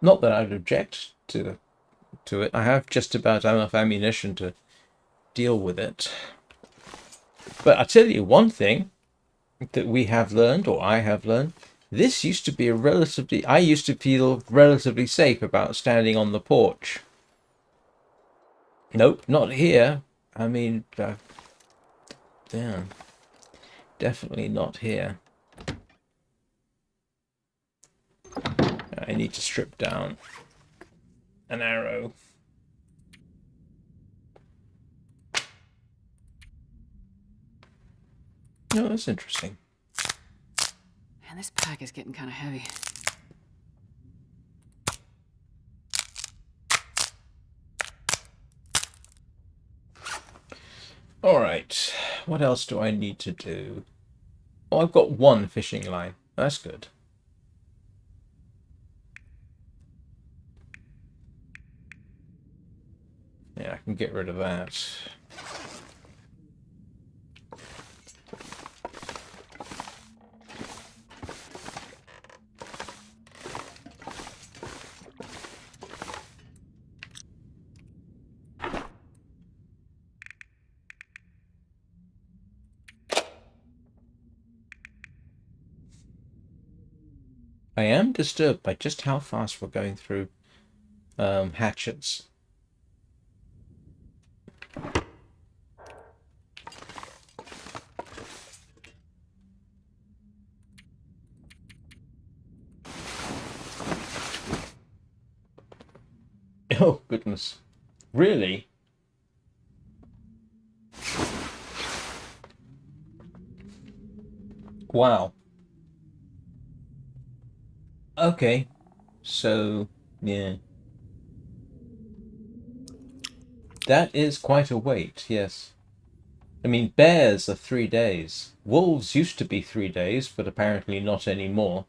Not that I'd object to it. I have just about enough ammunition to deal with it. But I'll tell you one thing that we have learned, or I have learned. This used to be a relatively... I used to feel relatively safe about standing on the porch. Nope, not here. I mean, damn. Definitely not here. I need to strip down an arrow. No, that's interesting. Man, this pack is getting kind of heavy. All right, what else do I need to do? Oh, I've got one fishing line. That's good. Yeah, I can get rid of that. I am disturbed by just how fast we're going through hatchets. Oh, goodness. Really? Wow. Okay. So, yeah. That is quite a wait, yes. I mean, bears are 3 days. Wolves used to be 3 days, but apparently not anymore.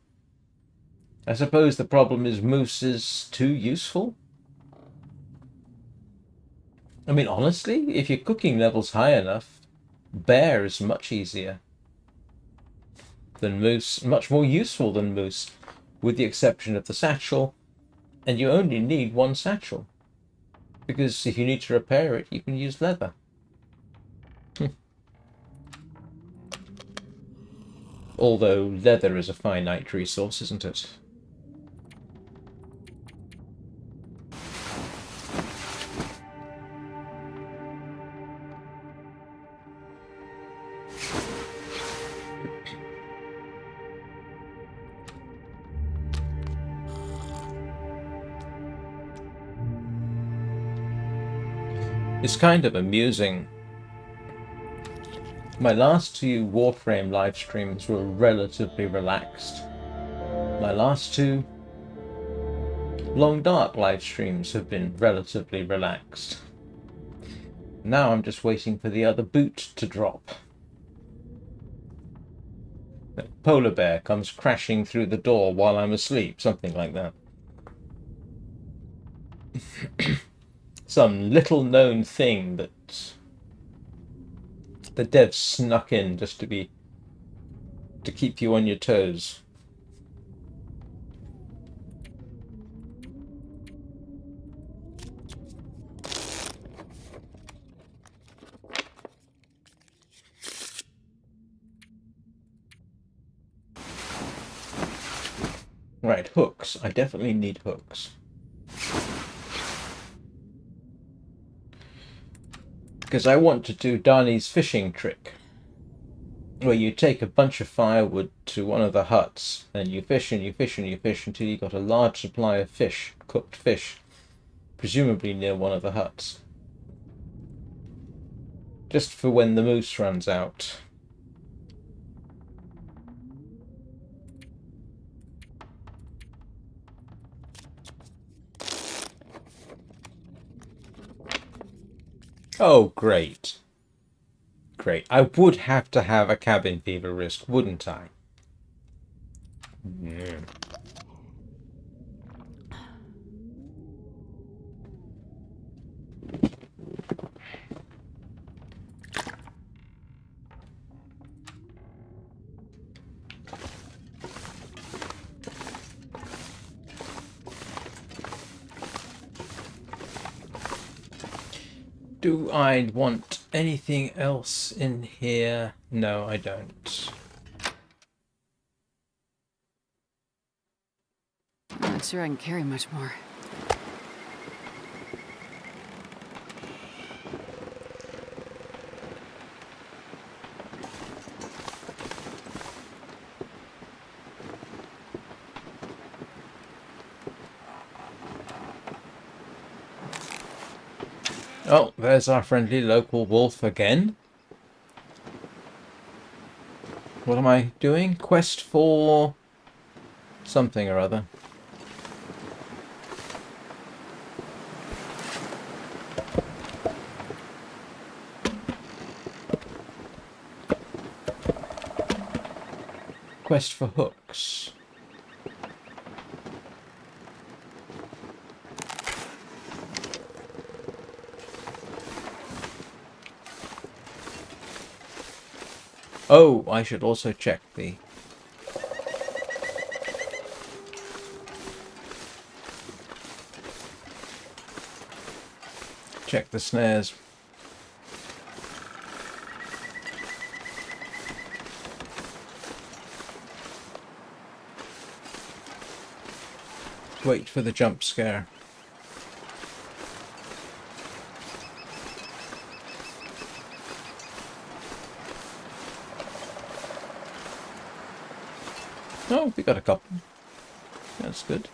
I suppose the problem is moose is too useful? I mean, honestly, if your cooking level's high enough, bear is much easier than moose, much more useful than moose, with the exception of the satchel, and you only need one satchel. Because if you need to repair it, you can use leather. Although leather is a finite resource, isn't it? It's kind of amusing. My last 2 Warframe live streams were relatively relaxed. My last 2 Long Dark live streams have been relatively relaxed. Now I'm just waiting for the other boot to drop. A polar bear comes crashing through the door while I'm asleep, something like that. Some little known thing that the devs snuck in just to keep you on your toes. Right, hooks. I definitely need hooks. Because I want to do Darnie's fishing trick. Where you take a bunch of firewood to one of the huts, and you fish and you fish and you fish until you got a large supply of fish, cooked fish, presumably near one of the huts. Just for when the moose runs out. Oh, great. Great. I would have to have a cabin fever risk, wouldn't I? Yeah. Do I want anything else in here? No, I don't. I'm not sure I can carry much more. Oh, there's our friendly local wolf again. What am I doing? Quest for something or other. Quest for hooks. Oh, I should also check the... check the snares. Wait for the jump scare. Oh, we got a couple. That's good.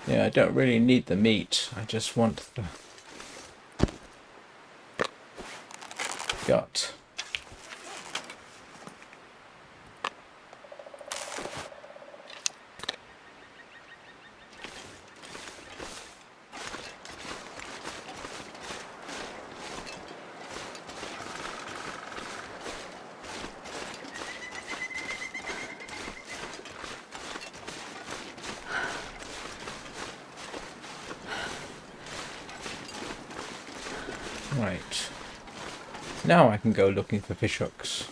Yeah, I don't really need the meat. I just want the gut. Right. Now I can go looking for fish hooks.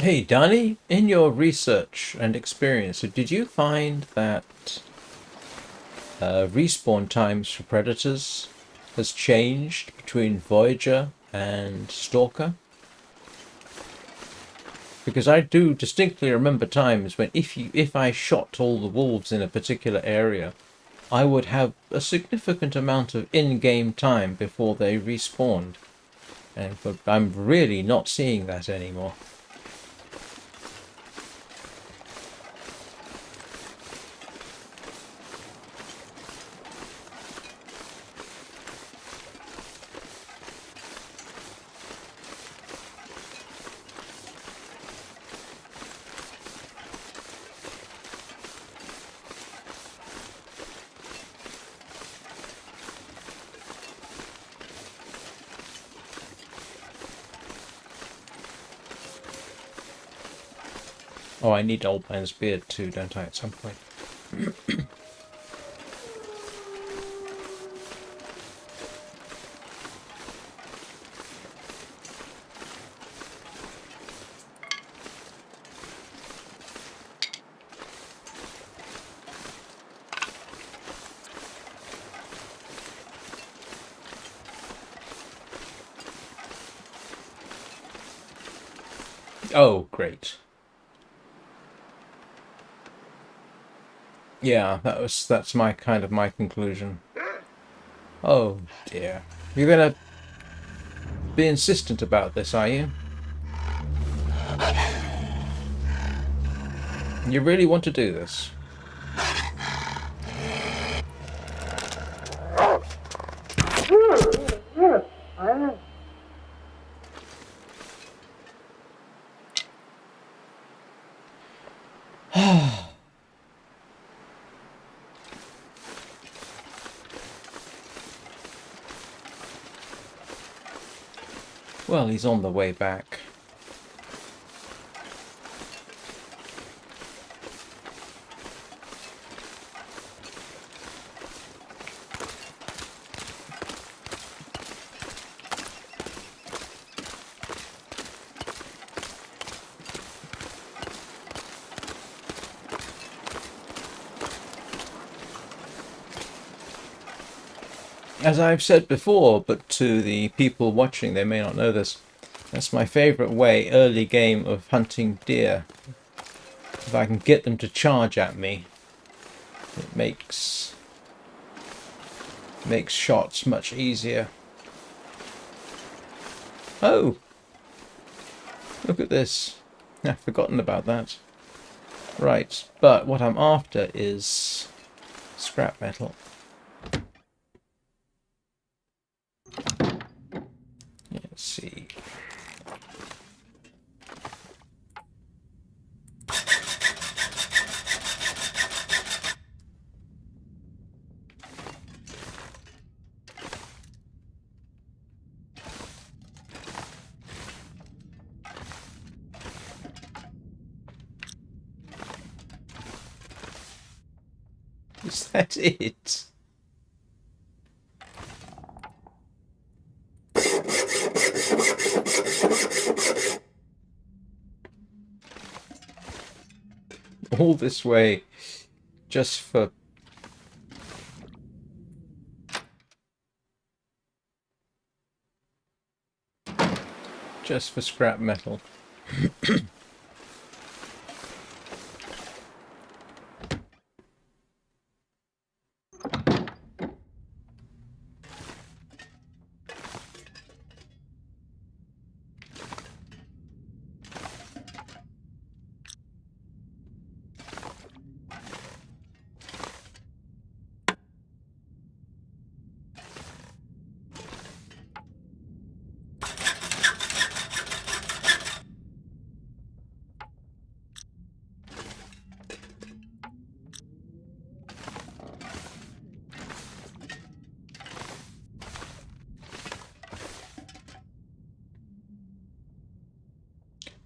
Hey, Danny, in your research and experience, did you find that respawn times for predators has changed between Voyager and Stalker? Because I do distinctly remember times when if I shot all the wolves in a particular area, I would have a significant amount of in-game time before they respawned. But I'm really not seeing that anymore. Oh, I need Old Man's beard too, don't I, at some point? Oh, great. Yeah, that's my conclusion. Oh dear. You're gonna be insistent about this, are you? You really want to do this? Well, he's on the way back. As I've said before, but to the people watching, they may not know this, that's my favourite way, early game, of hunting deer. If I can get them to charge at me, it makes shots much easier. Oh! Look at this. I've forgotten about that. Right, but what I'm after is scrap metal. Let's see. Is that it? All this way just for scrap metal.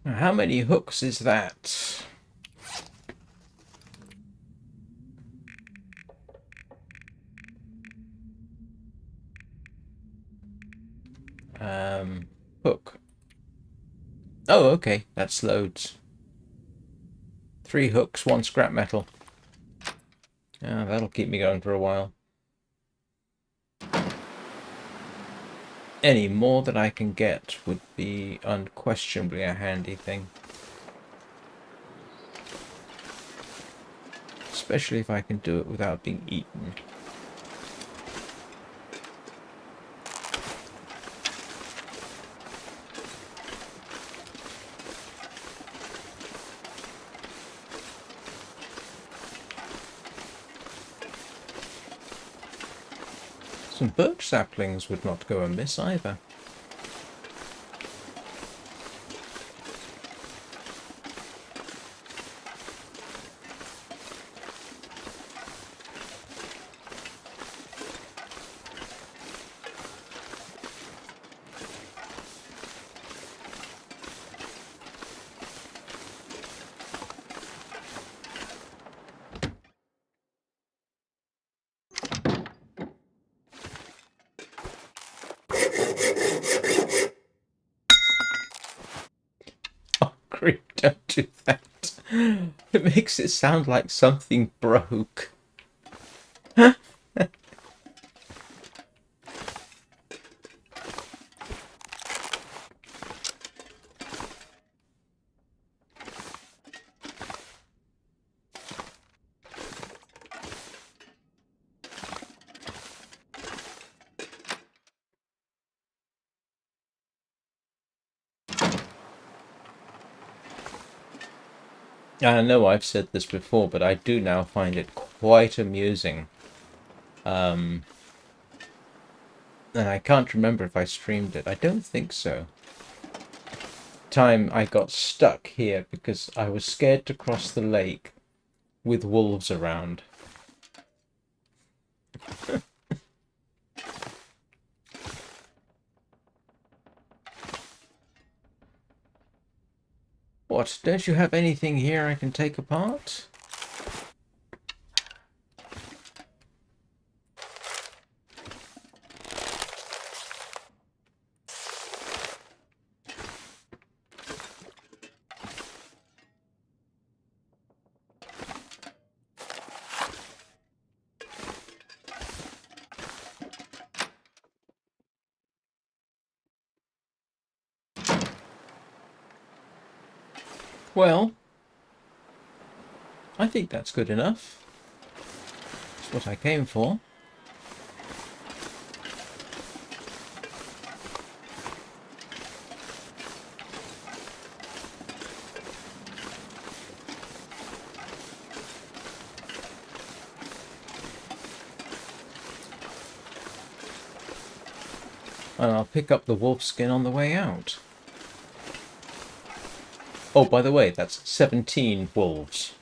Now, how many hooks is that? Hook. Oh, okay, that's loads. 3 hooks, 1 scrap metal. Yeah, that'll keep me going for a while. Any more that I can get would be unquestionably a handy thing. Especially if I can do it without being eaten. Some birch saplings would not go amiss either. angry. Don't do that. It makes it sound like something broke. I know I've said this before, but I do now find it quite amusing. And I can't remember if I streamed it. I don't think so. Time I got stuck here because I was scared to cross the lake with wolves around. What? Don't you have anything here I can take apart? Well, I think that's good enough. That's what I came for. And I'll pick up the wolf skin on the way out. Oh, by the way, that's 17 wolves.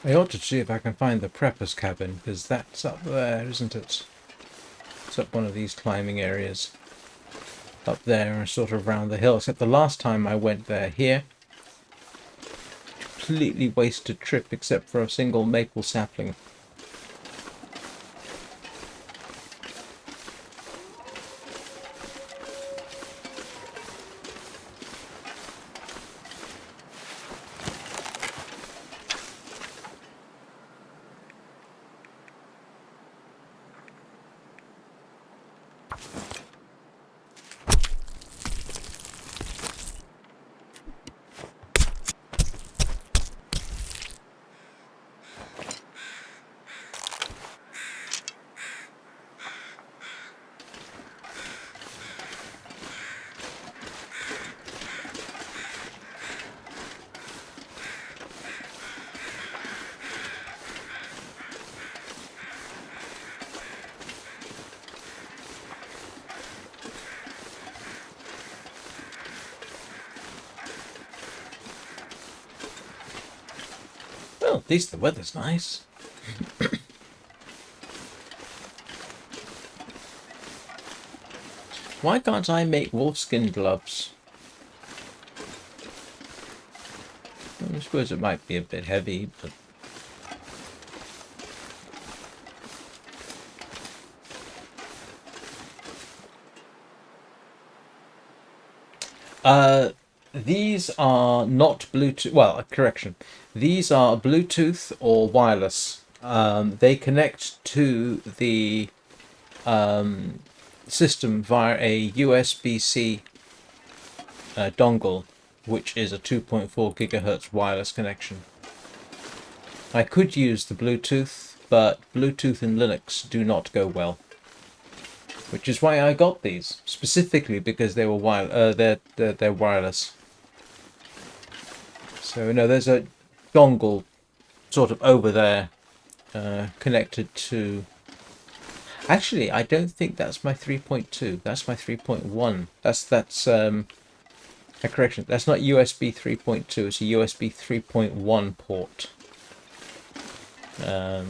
I ought to see if I can find the prepper's cabin, because that's up there, isn't it? It's up one of these climbing areas. Up there and sort of round the hill, except the last time I went there, here, completely wasted trip except for a single maple sapling. Well, at least the weather's nice. Why can't I make wolfskin gloves? I suppose it might be a bit heavy, but... These are not Bluetooth. Well, correction. These are Bluetooth or wireless. They connect to the system via a USB-C dongle, which is a 2.4 gigahertz wireless connection. I could use the Bluetooth, but Bluetooth and Linux do not go well. Which is why I got these, specifically because they were they're wireless. So no, there's a dongle sort of over there, connected to. Actually, I don't think that's my 3.2. That's my 3.1. That's a correction. That's not USB 3.2. It's a USB 3.1 port. I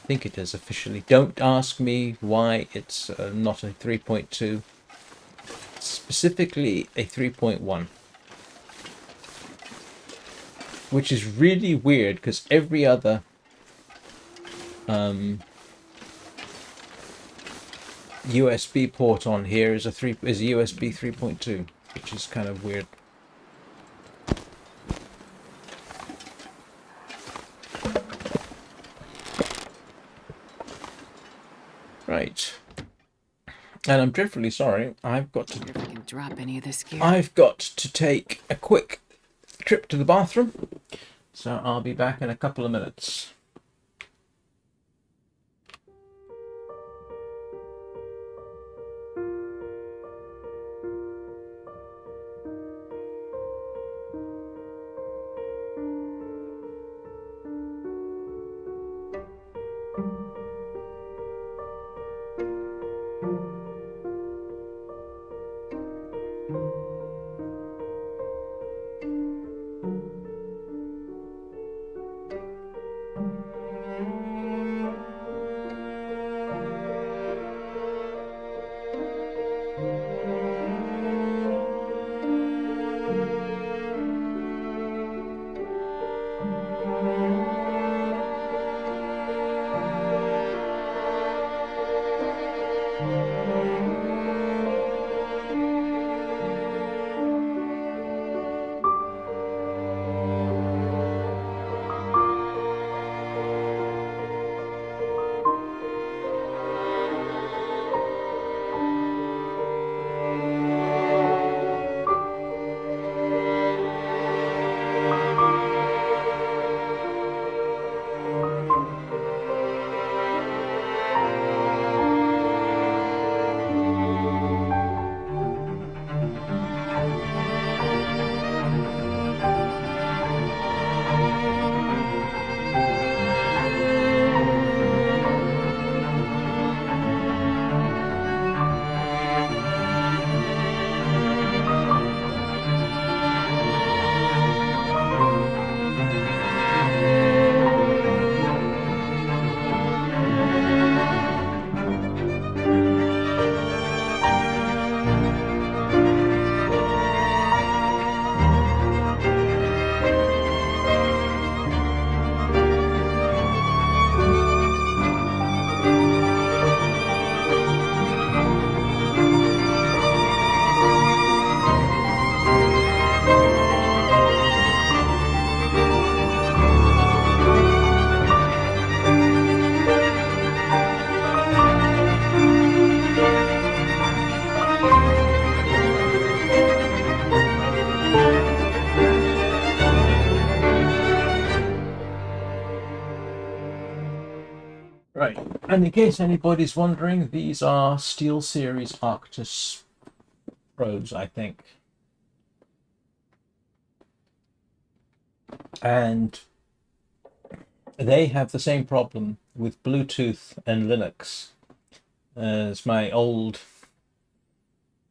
think it is officially. Don't ask me why it's not a 3.2. It's specifically a 3.1. Which is really weird because every other USB port on here is a USB 3.2, which is kind of weird. Right. And I'm dreadfully sorry. I've got to. If I can drop any of this gear. I've got to take a quick trip to the bathroom, so I'll be back in a couple of minutes. Right, and in case anybody's wondering, these are SteelSeries Arctis Pros, I think. And they have the same problem with Bluetooth and Linux as my old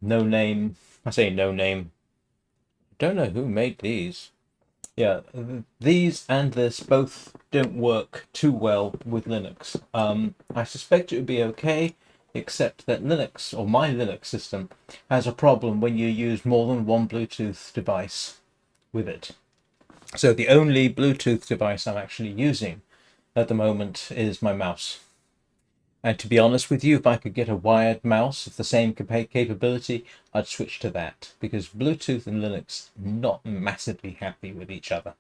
no-name. I say no-name. Don't know who made these. Yeah, these and this both don't work too well with Linux. I suspect it would be okay, except that Linux, or my Linux system, has a problem when you use more than one Bluetooth device with it. So the only Bluetooth device I'm actually using at the moment is my mouse. And to be honest with you, if I could get a wired mouse of the same capability, I'd switch to that, because Bluetooth and Linux are not massively happy with each other.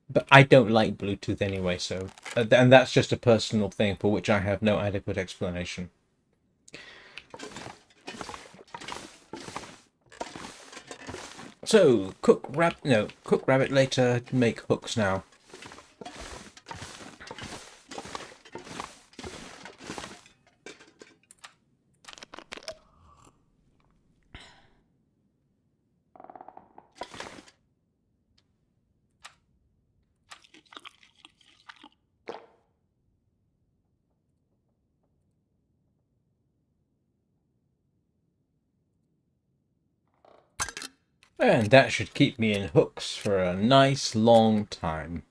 But I don't like Bluetooth anyway, so and that's just a personal thing for which I have no adequate explanation. So cook rabbit later, make hooks now. And that should keep me in hooks for a nice long time.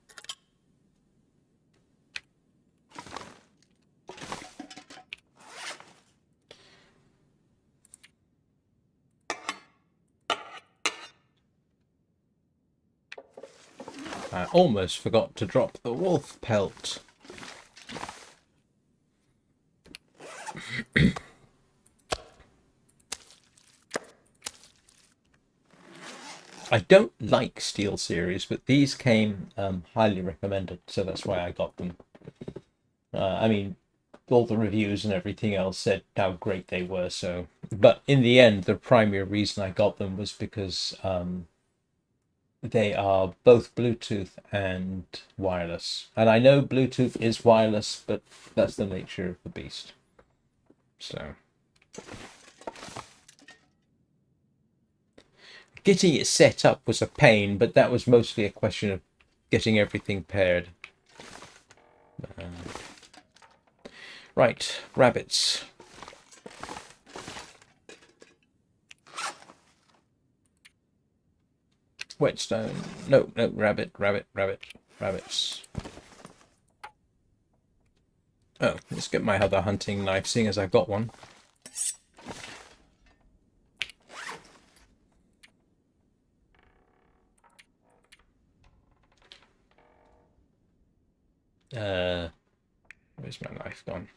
I almost forgot to drop the wolf pelt. I don't like Steel Series, but these came highly recommended, so that's why I got them. I mean, all the reviews and everything else said how great they were, so... But in the end, the primary reason I got them was because they are both Bluetooth and wireless. And I know Bluetooth is wireless, but that's the nature of the beast. So... Getting it set up was a pain, but that was mostly a question of getting everything paired. Right, rabbits. Whetstone. No, rabbits. Oh, let's get my other hunting knife, seeing as I've got one. Where's my knife gone?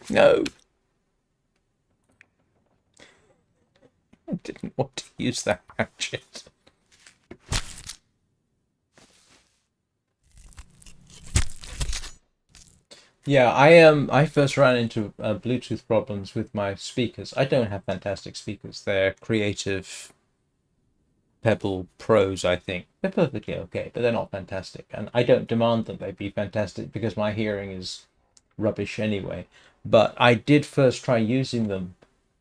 No! I didn't want to use that hatchet. Yeah, I first ran into Bluetooth problems with my speakers. I don't have fantastic speakers. They're Creative Pebble Pros, I think. They're perfectly okay, but they're not fantastic. And I don't demand that they be fantastic because my hearing is rubbish anyway. But I did first try using them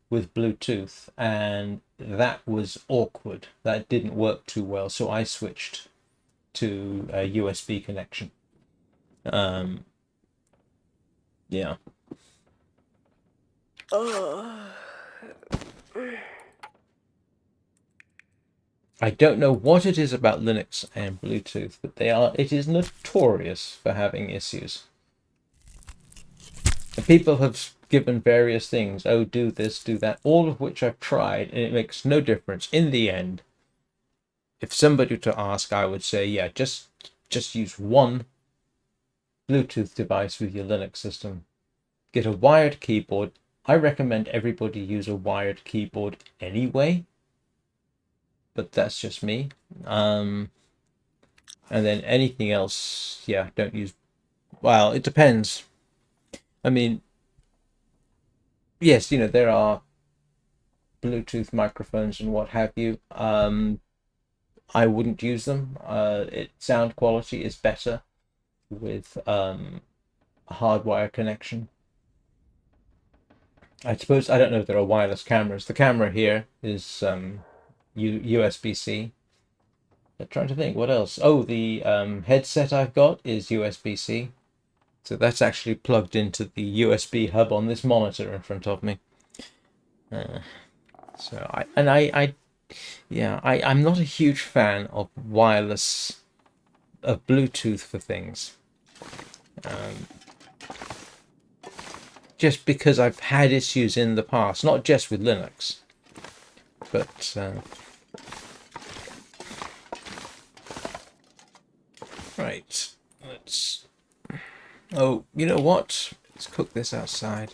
with Bluetooth, and that was awkward. That didn't work too well, so I switched to a USB connection. Yeah. I don't know what it is about Linux and Bluetooth, but it is notorious for having issues. And people have given various things, oh, do this, do that, all of which I've tried, and it makes no difference. In the end, if somebody were to ask, I would say, yeah, just use one Bluetooth device with your Linux system. Get a wired keyboard. I recommend everybody use a wired keyboard anyway, but that's just me. And then anything else, yeah, don't use... Well, it depends. I mean, yes, there are Bluetooth microphones and what have you. I wouldn't use them. Sound quality is better with a hardwire connection. I suppose, I don't know if there are wireless cameras. The camera here is USB-C. I'm trying to think, what else? Oh, the headset I've got is USB-C. So that's actually plugged into the USB hub on this monitor in front of me. I'm not a huge fan of Bluetooth for things. Just because I've had issues in the past, not just with Linux, but right, oh, you know what? Let's cook this outside.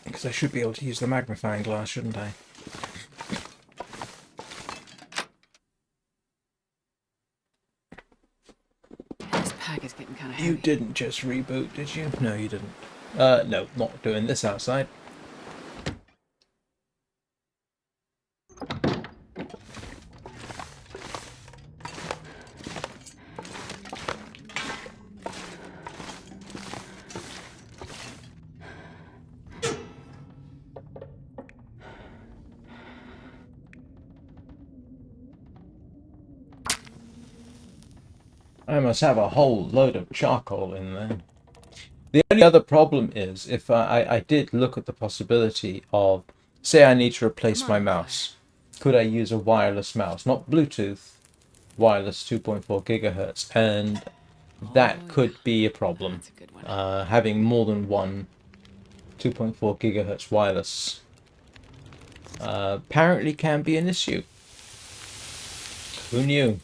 Because I should be able to use the magnifying glass, shouldn't I? This pack is getting kind of heavy. You didn't just reboot, did you? No, you didn't. No, not doing this outside. I must have a whole load of charcoal in there. The only other problem is if I did look at the possibility of, say I need to replace my mouse. Could I use a wireless mouse? Not Bluetooth, wireless 2.4 gigahertz. And that could be a problem. That's a good one. Having more than one 2.4 gigahertz wireless apparently can be an issue. Who knew?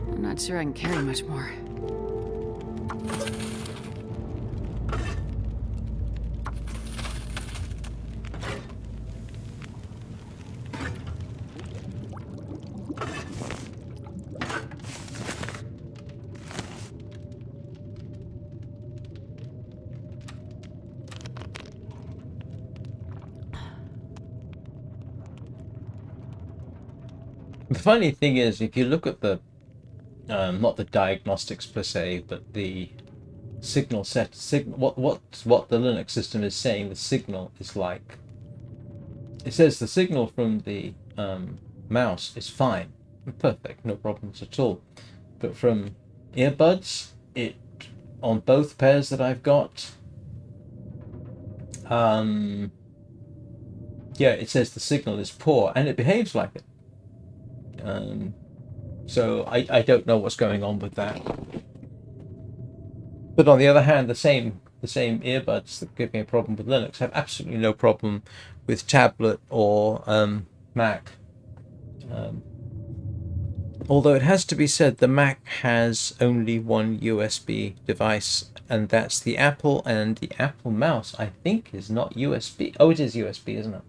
I'm not sure I can carry much more. The funny thing is, if you look at the not the diagnostics per se, but the signal what the Linux system is saying the signal is like. It says the signal from the mouse is fine, perfect, no problems at all. But from earbuds, it on both pairs that I've got, yeah, it says the signal is poor, and it behaves like it. So I don't know what's going on with that. But on the other hand, the same earbuds that give me a problem with Linux have absolutely no problem with tablet or Mac. Although it has to be said, the Mac has only one USB device, and that's the Apple, and the Apple mouse, I think, is not USB. Oh, it is USB, isn't it?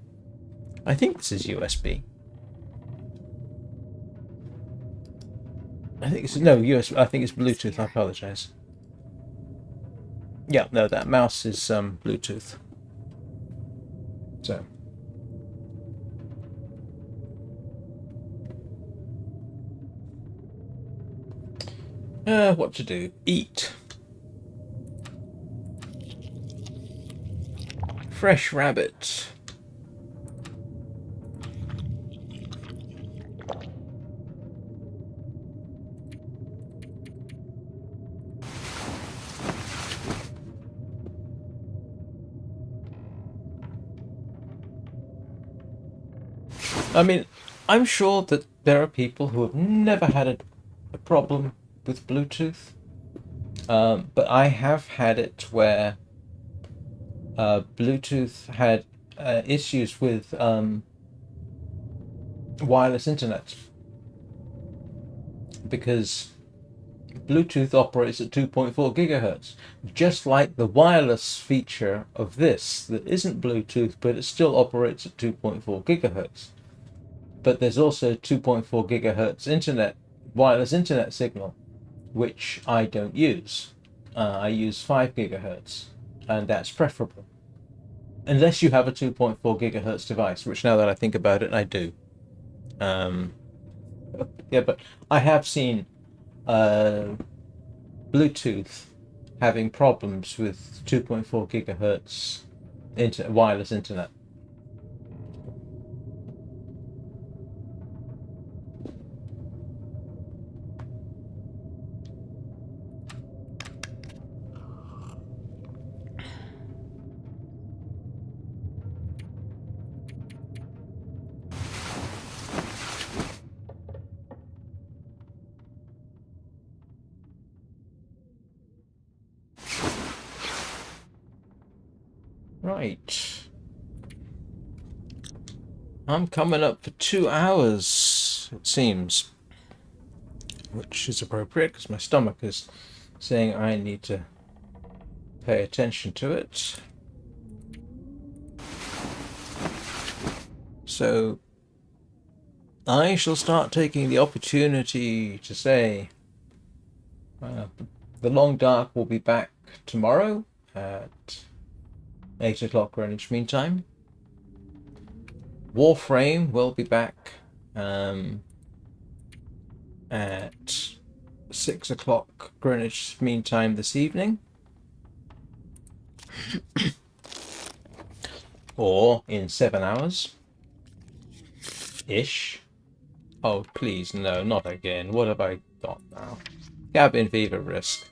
I think this is USB. I think it's no USB. I think it's Bluetooth. I apologize. Yeah, no, that mouse is Bluetooth. So. What to do? Eat. Fresh rabbit. I mean, I'm sure that there are people who have never had a problem with Bluetooth, but I have had it where Bluetooth had issues with wireless internet because Bluetooth operates at 2.4 gigahertz, just like the wireless feature of this that isn't Bluetooth, but it still operates at 2.4 gigahertz. But there's also 2.4 gigahertz internet, wireless internet signal, which I don't use. I use 5 gigahertz, and that's preferable. Unless you have a 2.4 gigahertz device, which now that I think about it, I do. Yeah, but I have seen Bluetooth having problems with 2.4 gigahertz wireless internet. Right. I'm coming up for 2 hours, it seems. Which is appropriate because my stomach is saying I need to pay attention to it. So I shall start taking the opportunity to say the Long Dark will be back tomorrow at 8 o'clock Greenwich Mean Time. Warframe will be back at 6 o'clock Greenwich Mean Time this evening. Or in 7 hours. Ish. Oh, please, no, not again. What have I got now? Cabin fever risk.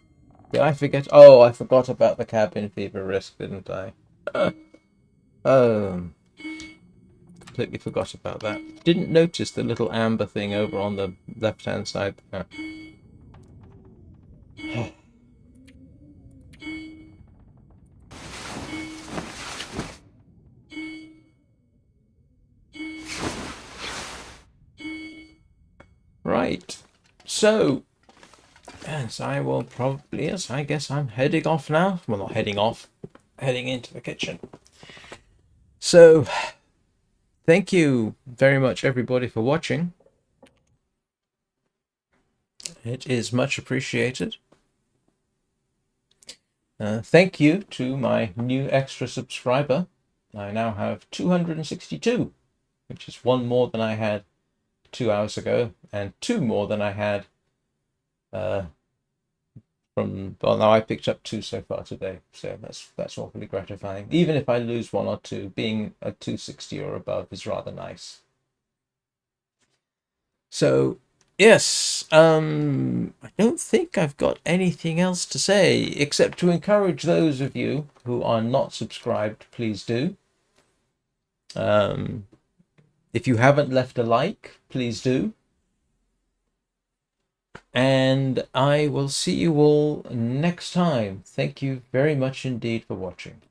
Did I forget? Oh, I forgot about the cabin fever risk, didn't I? Completely forgot about that. Didn't notice the little amber thing over on the left-hand side there. Right. So, yes, I will probably, yes, I guess I'm heading off now. Well, not heading off, heading into the kitchen. So, thank you very much, everybody, for watching. It is much appreciated. Thank you to my new extra subscriber. I now have 262, which is one more than I had 2 hours ago, and two more than I had well, now I picked up two so far today, so that's awfully gratifying. Even if I lose one or two, being a 260 or above is rather nice. So yes, I don't think I've got anything else to say except to encourage those of you who are not subscribed, please do. If you haven't left a like, please do. And I will see you all next time. Thank you very much indeed for watching.